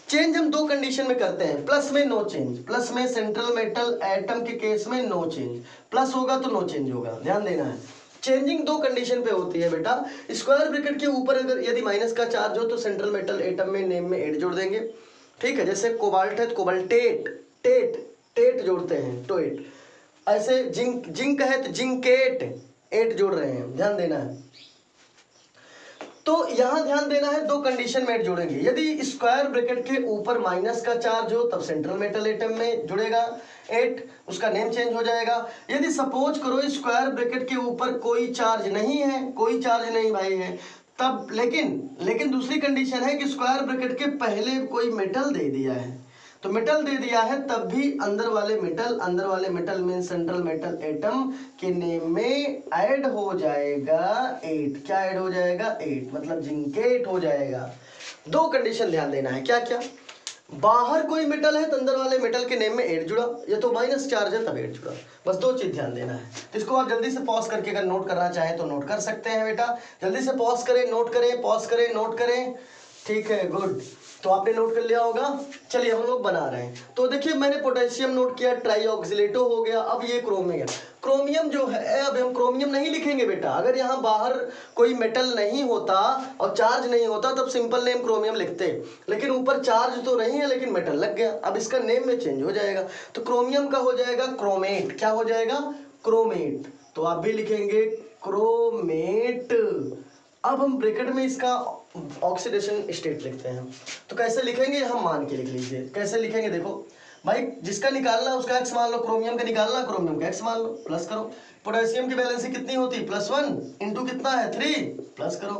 चेंज हम 2 कंडीशन में करते हैं, प्लस में नो चेंज, प्लस में सेंट्रल मेटल एटम के केस में नो चेंज, प्लस होगा तो नो चेंज होगा। ध्यान देना है, चेंजिंग 2 कंडीशन पे होती है बेटा। स्क्वायर ब्रैकेट के ऊपर अगर यदि माइनस का चार्ज हो तो सेंट्रल मेटल एटम में नेम में 8 जोड़ देंगे। ठीक है। जैसे कोबाल्ट है तो कोबाल्टेट, टेट जोड़ते हैं, टोएट। ऐसे जिंक है तो जिंकेट, 8 जोड़ रहे हैं। ध्यान देना है। तो यहां ध्यान देना है, 2 कंडीशन में 8 जोड़ेंगे। यदि स्क्वायर ब्रैकेट के ऊपर माइनस का चार्ज हो तब सेंट्रल मेटल एटम में जुड़ेगा 8, उसका नेम चेंज हो जाएगा। यदि सपोज करो स्क्वायर ब्रैकेट के ऊपर कोई चार्ज नहीं है, कोई चार्ज नहीं भाई है, तब लेकिन दूसरी कंडीशन है कि स्क्वायर ब्रैकेट के पहले कोई मेटल दे दिया है, तो मेटल दे दिया है तब भी अंदर वाले मेटल में सेंट्रल मेटल एटम के नेम में ऐड हो जाएगा 8। क्या ऐड हो जाएगा? 8, मतलब जिंकेट हो जाएगा। 2 कंडीशन ध्यान देना है। क्या क्या? बाहर कोई मेटल है तो अंदर वाले मेटल के नेम में 8 जुड़ा, या तो माइनस चार्ज है तब 8 जुड़ा। बस 2 चीज ध्यान देना है। इसको आप जल्दी से पॉज करके अगर नोट करना चाहें तो नोट कर सकते हैं बेटा। जल्दी से पॉज करें, नोट करें, पॉज करें, नोट करें। ठीक है, गुड। तो आपने नोट कर लिया होगा। चलिए हम लोग बना रहे हैं। तो देखिए मैंने पोटेशियम नोट किया, ट्राई ऑक्सिलेटो हो गया। अब ये क्रोमियम, क्रोमियम जो है, अब हम क्रोमियम नहीं लिखेंगे बेटा। अगर यहाँ बाहर कोई मेटल नहीं होता और चार्ज नहीं होता तब सिंपल नेम क्रोमियम लिखते, लेकिन ऊपर चार्ज तो नहीं है लेकिन मेटल लग गया, अब इसका नेम में चेंज हो जाएगा। तो क्रोमियम का हो जाएगा क्रोमेट। क्या हो जाएगा? क्रोमेट। तो आप भी लिखेंगे क्रोमेट। अब हम ब्रैकेट में इसका ऑक्सीडेशन स्टेट लिखते हैं। तो कैसे लिखेंगे? हम मान के लिख लीजिए। कैसे लिखेंगे? देखो भाई, जिसका निकालना उसका एक्स मान लो, क्रोमियम का निकालना क्रोमियम का एक्स मान लो, प्लस करो। पोटेशियम की वैलेंसी कितनी होती है? +1 इंटू कितना है? 3, प्लस करो।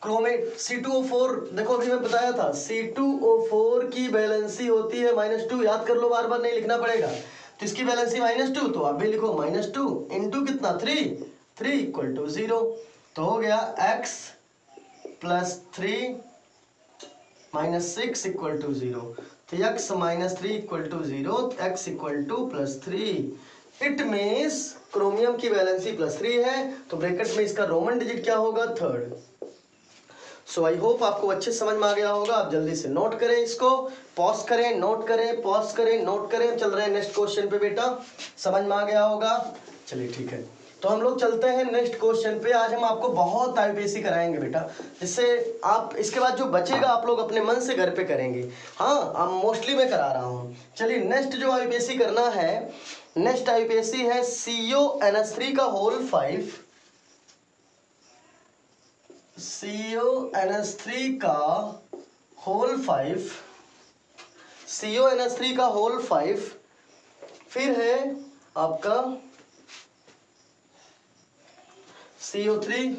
क्रोमेट C2O4, देखो अभी मैं बताया था C2O4 की वैलेंसी होती है -2। याद कर लो, बार बार नहीं लिखना पड़ेगा। तो इसकी वैलेंसी -2, तो आप भी लिखो -2 इंटू कितना? 3 = 0। तो हो गया x + 3 - 6 = 0। तो x minus 3 equal to 0, x equal to plus 3। It means chromium की वैलेंसी प्लस 3 है, तो ब्रैकेट में इसका रोमन डिजिट क्या होगा, 3rd। सो आई होप आपको अच्छे समझ में आ गया होगा। आप जल्दी से नोट करें, इसको पॉज करें, नोट करें, पॉज करें, नोट करें। चल रहे हैं नेक्स्ट क्वेश्चन पे बेटा, समझ में आ गया होगा। चलिए ठीक है, तो हम लोग चलते हैं नेक्स्ट क्वेश्चन पे। आज हम आपको बहुत आईपीएससी कराएंगे बेटा, जिससे आप इसके बाद जो बचेगा आप लोग अपने मन से घर पे करेंगे। हाँ, मोस्टली मैं करा रहा हूँ। चलिए नेक्स्ट जो आईपीएससी करना है, नेक्स्ट आईपीएससी है CONH3 का होल 5, CONH3 का होल 5, CONH3 का होल 5। फिर है आपका CO3,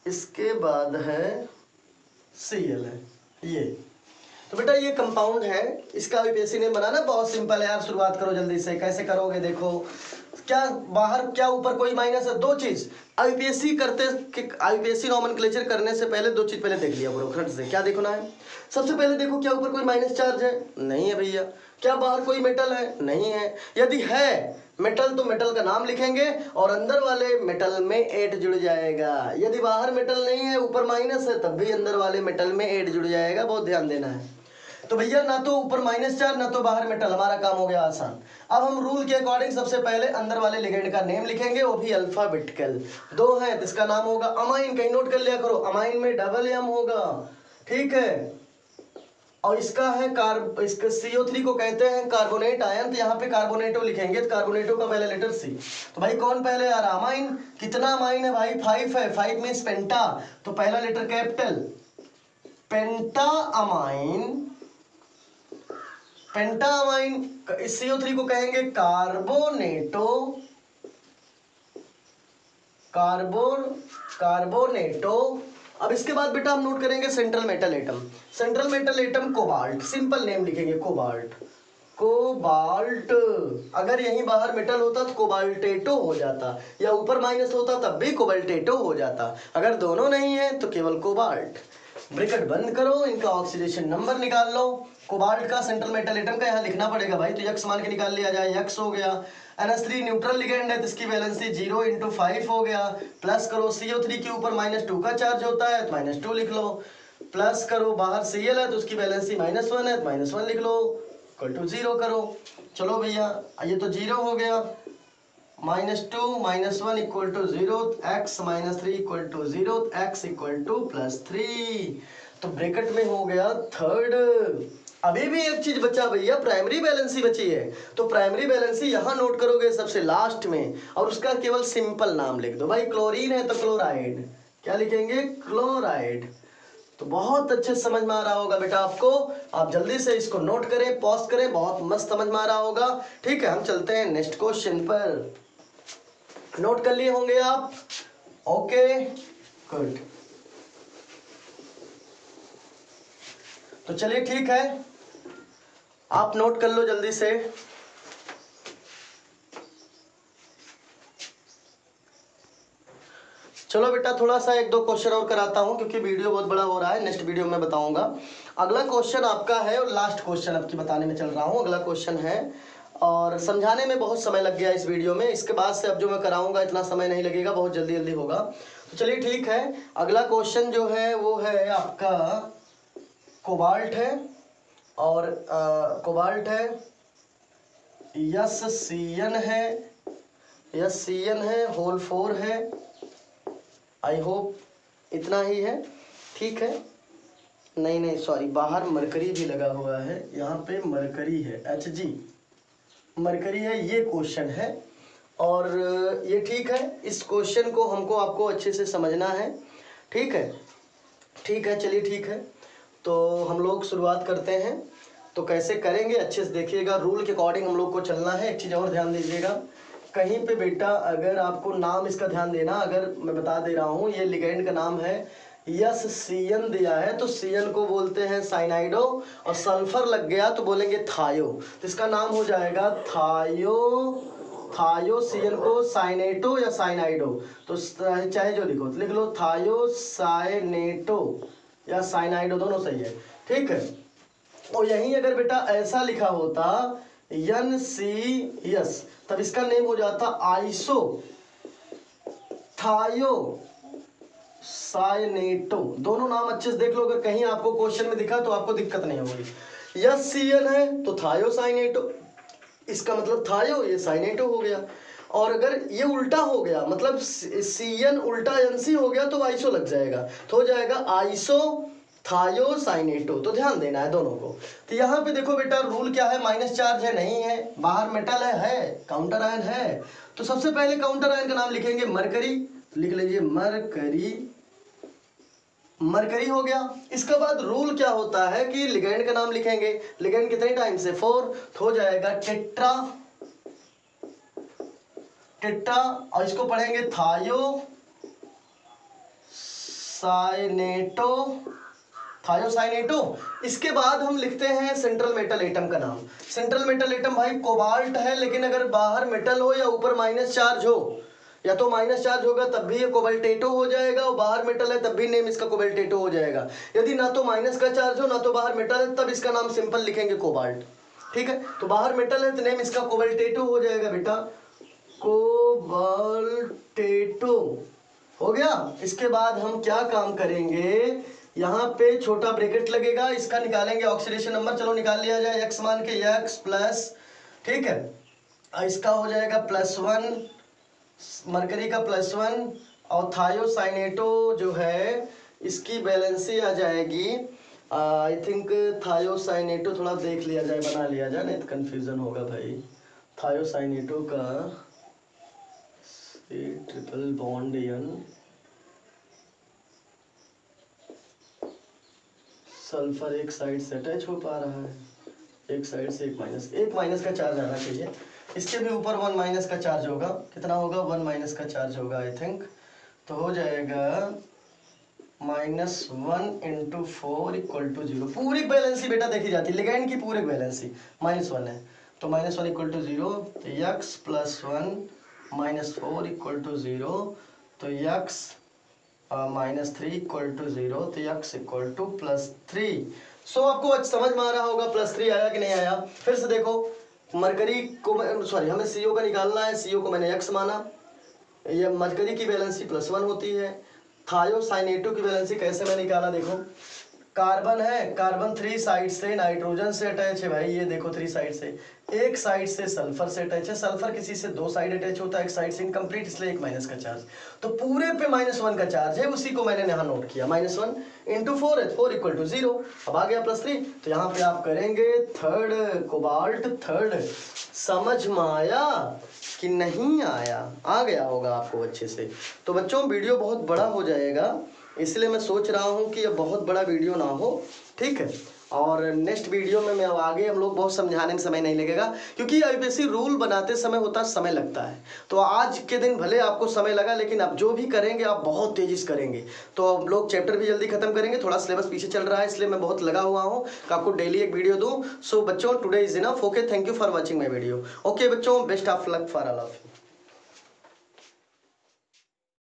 इसके बाद है Cl है ये। तो बेटा ये कंपाउंड है, इसका आईपीएससी ने बनाना बहुत सिंपल है यार। शुरुआत करो जल्दी से, कैसे करोगे देखो। क्या बाहर क्या ऊपर कोई माइनस है, दो चीज आईपीएससी करते, आईपीएससी नॉमेनक्लेचर करने से पहले दो चीज पहले देख लिया करो खट से। क्या देखना है, सबसे पहले देखो क्या ऊपर कोई माइनस चार्ज है, नहीं है भैया। क्या बाहर कोई मेटल है, नहीं है। यदि है मेटल तो मेटल का नाम लिखेंगे और अंदर वाले मेटल में 8 जुड़ जाएगा। यदि बाहर मेटल नहीं है, ऊपर माइनस है, तब भी अंदर वाले मेटल में 8 जुड़ जाएगा। बहुत ध्यान देना है। तो भैया ना तो ऊपर माइनस चार्ज ना तो बाहर मेटल, हमारा काम हो गया आसान। अब हम रूल के अकॉर्डिंग सबसे पहले अंदर वाले लिगेंड का नेम लिखेंगे, वो भी अल्फाबेटिकल। दो है तो इसका नाम होगा अमाइन। कहीं नोट कर लिया करो, अमाइन में डबल एम होगा, ठीक है। और इसका है इसका CO3 को कहते हैं कार्बोनेट आयन, तो यहाँ पे कार्बोनेटो लिखेंगे, तो कार्बोनेटो का पहले लेटर C। तो भाई कौन पहले आ रहा, अमाइन। कितना अमाइन है भाई, 5 है। 5 मीन्स पेंटा, तो पहला लेटर कैपिटल, पेंटा अमाइन। पेंटा अमाइन। इस CO3 को कहेंगे कार्बोनेटो, कार्बोनेटो। अब इसके बाद बेटा हम नोट करेंगे central metal atom. Central metal atom cobalt, simple name लिखेंगे कोबाल्ट, कोबाल्ट। अगर यहीं बाहर मेटल होता तो कोबाल्टेटो हो जाता, या ऊपर माइनस होता तब भी कोबाल्टेटो हो जाता। अगर दोनों नहीं है तो केवल कोबाल्ट। ब्रैकेट बंद करो, इनका ऑक्सीडेशन नंबर निकाल लो। कोबाल्ट का सेंट्रल मेटल एटम का यहाँ लिखना पड़ेगा भाई, तो यक्स मान के निकाल लिया जाए, यक्स हो गया। NH3 न्यूट्रल लिगेंड है तो इसकी वैलेंसी 0 × 5 हो गया। प्लस करो, CO3 के ऊपर -2 का चार्ज होता है तो -2 लिख लो। प्लस करो, बाहर Cl है तो उसकी वैलेंसी -1 है तो -1 लिख लो, इक्वल टू 0 करो। चलो भैया ये तो 0 हो गया। -2 -1 equal to 0, x -3 equal to 0, x equal to +3। तो ब्रैकेट में हो गया 3rd। अभी भी एक चीज बचा भैया, प्राइमरी बैलेंसी बची है। तो प्राइमरी बैलेंसी यहाँ नोट करोगे सबसे लास्ट में, और उसका केवल सिंपल नाम लिख दो। भाई क्लोरीन है तो क्लोराइड, क्या लिखेंगे, क्लोराइड। तो बहुत अच्छे समझ में आ रहा होगा बेटा आपको। आप जल्दी से इसको नोट करें, पॉज करें, बहुत मस्त समझ में आ रहा होगा। ठीक है, हम चलते हैं नेक्स्ट क्वेश्चन पर। नोट कर लिए होंगे आप, ओके गुड। तो चलिए ठीक है, आप नोट कर लो जल्दी से। चलो बेटा थोड़ा सा 1-2 क्वेश्चन और कराता हूं, क्योंकि वीडियो बहुत बड़ा हो रहा है। नेक्स्ट वीडियो में बताऊंगा। अगला क्वेश्चन आपका है और लास्ट क्वेश्चन आपकी बताने में चल रहा हूं। अगला क्वेश्चन है और समझाने में बहुत समय लग गया इस वीडियो में। इसके बाद से अब जो मैं कराऊंगा इतना समय नहीं लगेगा, बहुत जल्दी जल्दी होगा। तो चलिए ठीक है, अगला क्वेश्चन जो है वो है आपका कोबाल्ट है, और कोबाल्ट है, SCN है, SCN है, होल 4 है। आई होप इतना ही है, ठीक है। नहीं सॉरी, बाहर मरकरी भी लगा हुआ है, यहाँ पे मरकरी है, Hg मरकरी है, ये क्वेश्चन है। और ये ठीक है, इस क्वेश्चन को हमको आपको अच्छे से समझना है, ठीक है। ठीक है, चलिए ठीक है, तो हम लोग शुरुआत करते हैं। तो कैसे करेंगे अच्छे से देखिएगा, रूल के अकॉर्डिंग हम लोग को चलना है। एक चीज़ और ध्यान दीजिएगा, कहीं पे बेटा अगर आपको नाम इसका ध्यान देना, अगर मैं बता दे रहा हूँ ये लिगेंड का नाम है SCN दिया है तो CN को बोलते हैं साइनाइडो, और सल्फर लग गया तो बोलेंगे थायो। तो इसका नाम हो जाएगा थायो CN को साइनेटो या साइनाइडो, तो चाहे जो लिखो तो लिख लो, थायो साइनेटो या साइनाइडो, दोनों सही है। ठीक है। और यहीं अगर बेटा ऐसा लिखा होता NCS, तब इसका नेम हो जाता आइसो थायोसाइनेटो। दोनों नाम अच्छे से देख लो, अगर कहीं आपको क्वेश्चन में दिखा तो आपको दिक्कत नहीं होगी। SCN है तो थायोसाइनेटो, इसका मतलब थायो, ये साइनेटो हो गया। और अगर ये उल्टा हो गया, मतलब CN उल्टा NC हो गया तो आइसो लग जाएगा, तो हो जाएगा आइसो थायोसाइनेटो। तो ध्यान देना है दोनों को। तो यहाँ पे देखो बेटा रूल क्या है, माइनस चार्ज है, नहीं है, बाहर मेटल है, काउंटर आयन है। तो सबसे पहले काउंटर आयन का नाम लिखेंगे मरकरी, लिख लीजिए मरकरी, मरकरी हो गया। इसके बाद रूल क्या होता है कि लिगेंड का नाम लिखेंगे, लिगेंड कितने टाइम से 4, तो हो जाएगा टेट्रा, टेट्रा, और इसको पढ़ेंगे थायो साइनेटो, थायोसाइनेटो। इसके बाद हम लिखते हैं सेंट्रल मेटल एटम का नाम। सेंट्रल मेटल एटम भाई कोबाल्ट है, लेकिन अगर बाहर मेटल हो या ऊपर माइनस चार्ज हो, या तो माइनस चार्ज होगा तब भी ये कोबाल्टेटो हो जाएगा, और बाहर मेटल है तब भी नेम इसका कोबाल्टेटो हो जाएगा। यदि ना तो माइनस का चार्ज हो ना तो बाहर मेटल है, तब इसका नाम सिंपल लिखेंगे कोबाल्ट। ठीक है, तो बाहर मेटल है तो नेम इसका कोबाल्टेटो हो जाएगा बेटा, कोबाल्टेटो हो गया। इसके बाद हम क्या काम करेंगे, यहाँ पे छोटा ब्रैकेट लगेगा, इसका निकालेंगे ऑक्सीडेशन नंबर। चलो निकाल लिया जाए, x मान के x प्लस, ठीक है, इसका हो जाएगा +1, मरकरी का +1, और थायोसाइनेटो जो है इसकी बैलेंसी आ जाएगी, आई थिंक थायोसाइनेटो थोड़ा देख लिया जाए, बना लिया जाए, नहीं तो कन्फ्यूजन होगा भाई। थायोसाइनेटो का ट्रिपल बॉन्ड n, सल्फर एक साइड से अटैच हो पा रहा है, एक साइड से एक माइनस का चार्ज आना चाहिए। इसके भी ऊपर 1 माइनस का चार्ज होगा, कितना होगा 1 माइनस का चार्ज होगा आई थिंक, तो हो जाएगा -1 × 4 = 0। पूरी बैलेंसी बेटा देखी जाती है, लिगेंड की पूरी बैलेंसी -1 है, तो -1 = 0, तो x + 1 -4 = 0, तो x -3 = 0, तो x = +3। सो आपको समझ में आ रहा होगा +3 आया कि नहीं आया। फिर से देखो, मरकरी को, सॉरी हमें CO का निकालना है, CO को मैंने x माना, ये मरकरी की बैलेंसी +1 होती है। थायोसाइनेटो की बैलेंसी कैसे मैं निकाला, देखो कार्बन है, कार्बन 3 साइड से नाइट्रोजन से अटैच है भाई, ये देखो 3 साइड से, एक साइड से सल्फर से अटैच है, सल्फर किसी से 2 साइड अटैच होता है, एक साइड से इनकम्प्लीट, इसलिए 1 माइनस का चार्ज, तो पूरे पे -1 का चार्ज है, उसी को मैंने यहाँ नोट किया, -1 × 4 है, 4 = 0, अब आ गया +3, तो यहाँ पे आप करेंगे थर्ड कोबाल्ट, थर्ड। समझ में आया कि नहीं आया, आ गया होगा आपको अच्छे से। तो बच्चों वीडियो बहुत बड़ा हो जाएगा, इसलिए मैं सोच रहा हूँ कि ये बहुत बड़ा वीडियो ना हो, ठीक है। और नेक्स्ट वीडियो में मैं आगे हम लोग बहुत समझाने में समय नहीं लगेगा, क्योंकि IPSC रूल बनाते समय होता समय लगता है। तो आज के दिन भले आपको समय लगा, लेकिन आप जो भी करेंगे आप बहुत तेजी से करेंगे, तो अब लोग चैप्टर भी जल्दी खत्म करेंगे। थोड़ा सिलेबस पीछे चल रहा है, इसलिए मैं बहुत लगा हुआ हूँ कि आपको डेली एक वीडियो दूँ। सो बच्चों, today is enough. Okay, thank you for watching my video. Okay बच्चों, best of luck for all of you.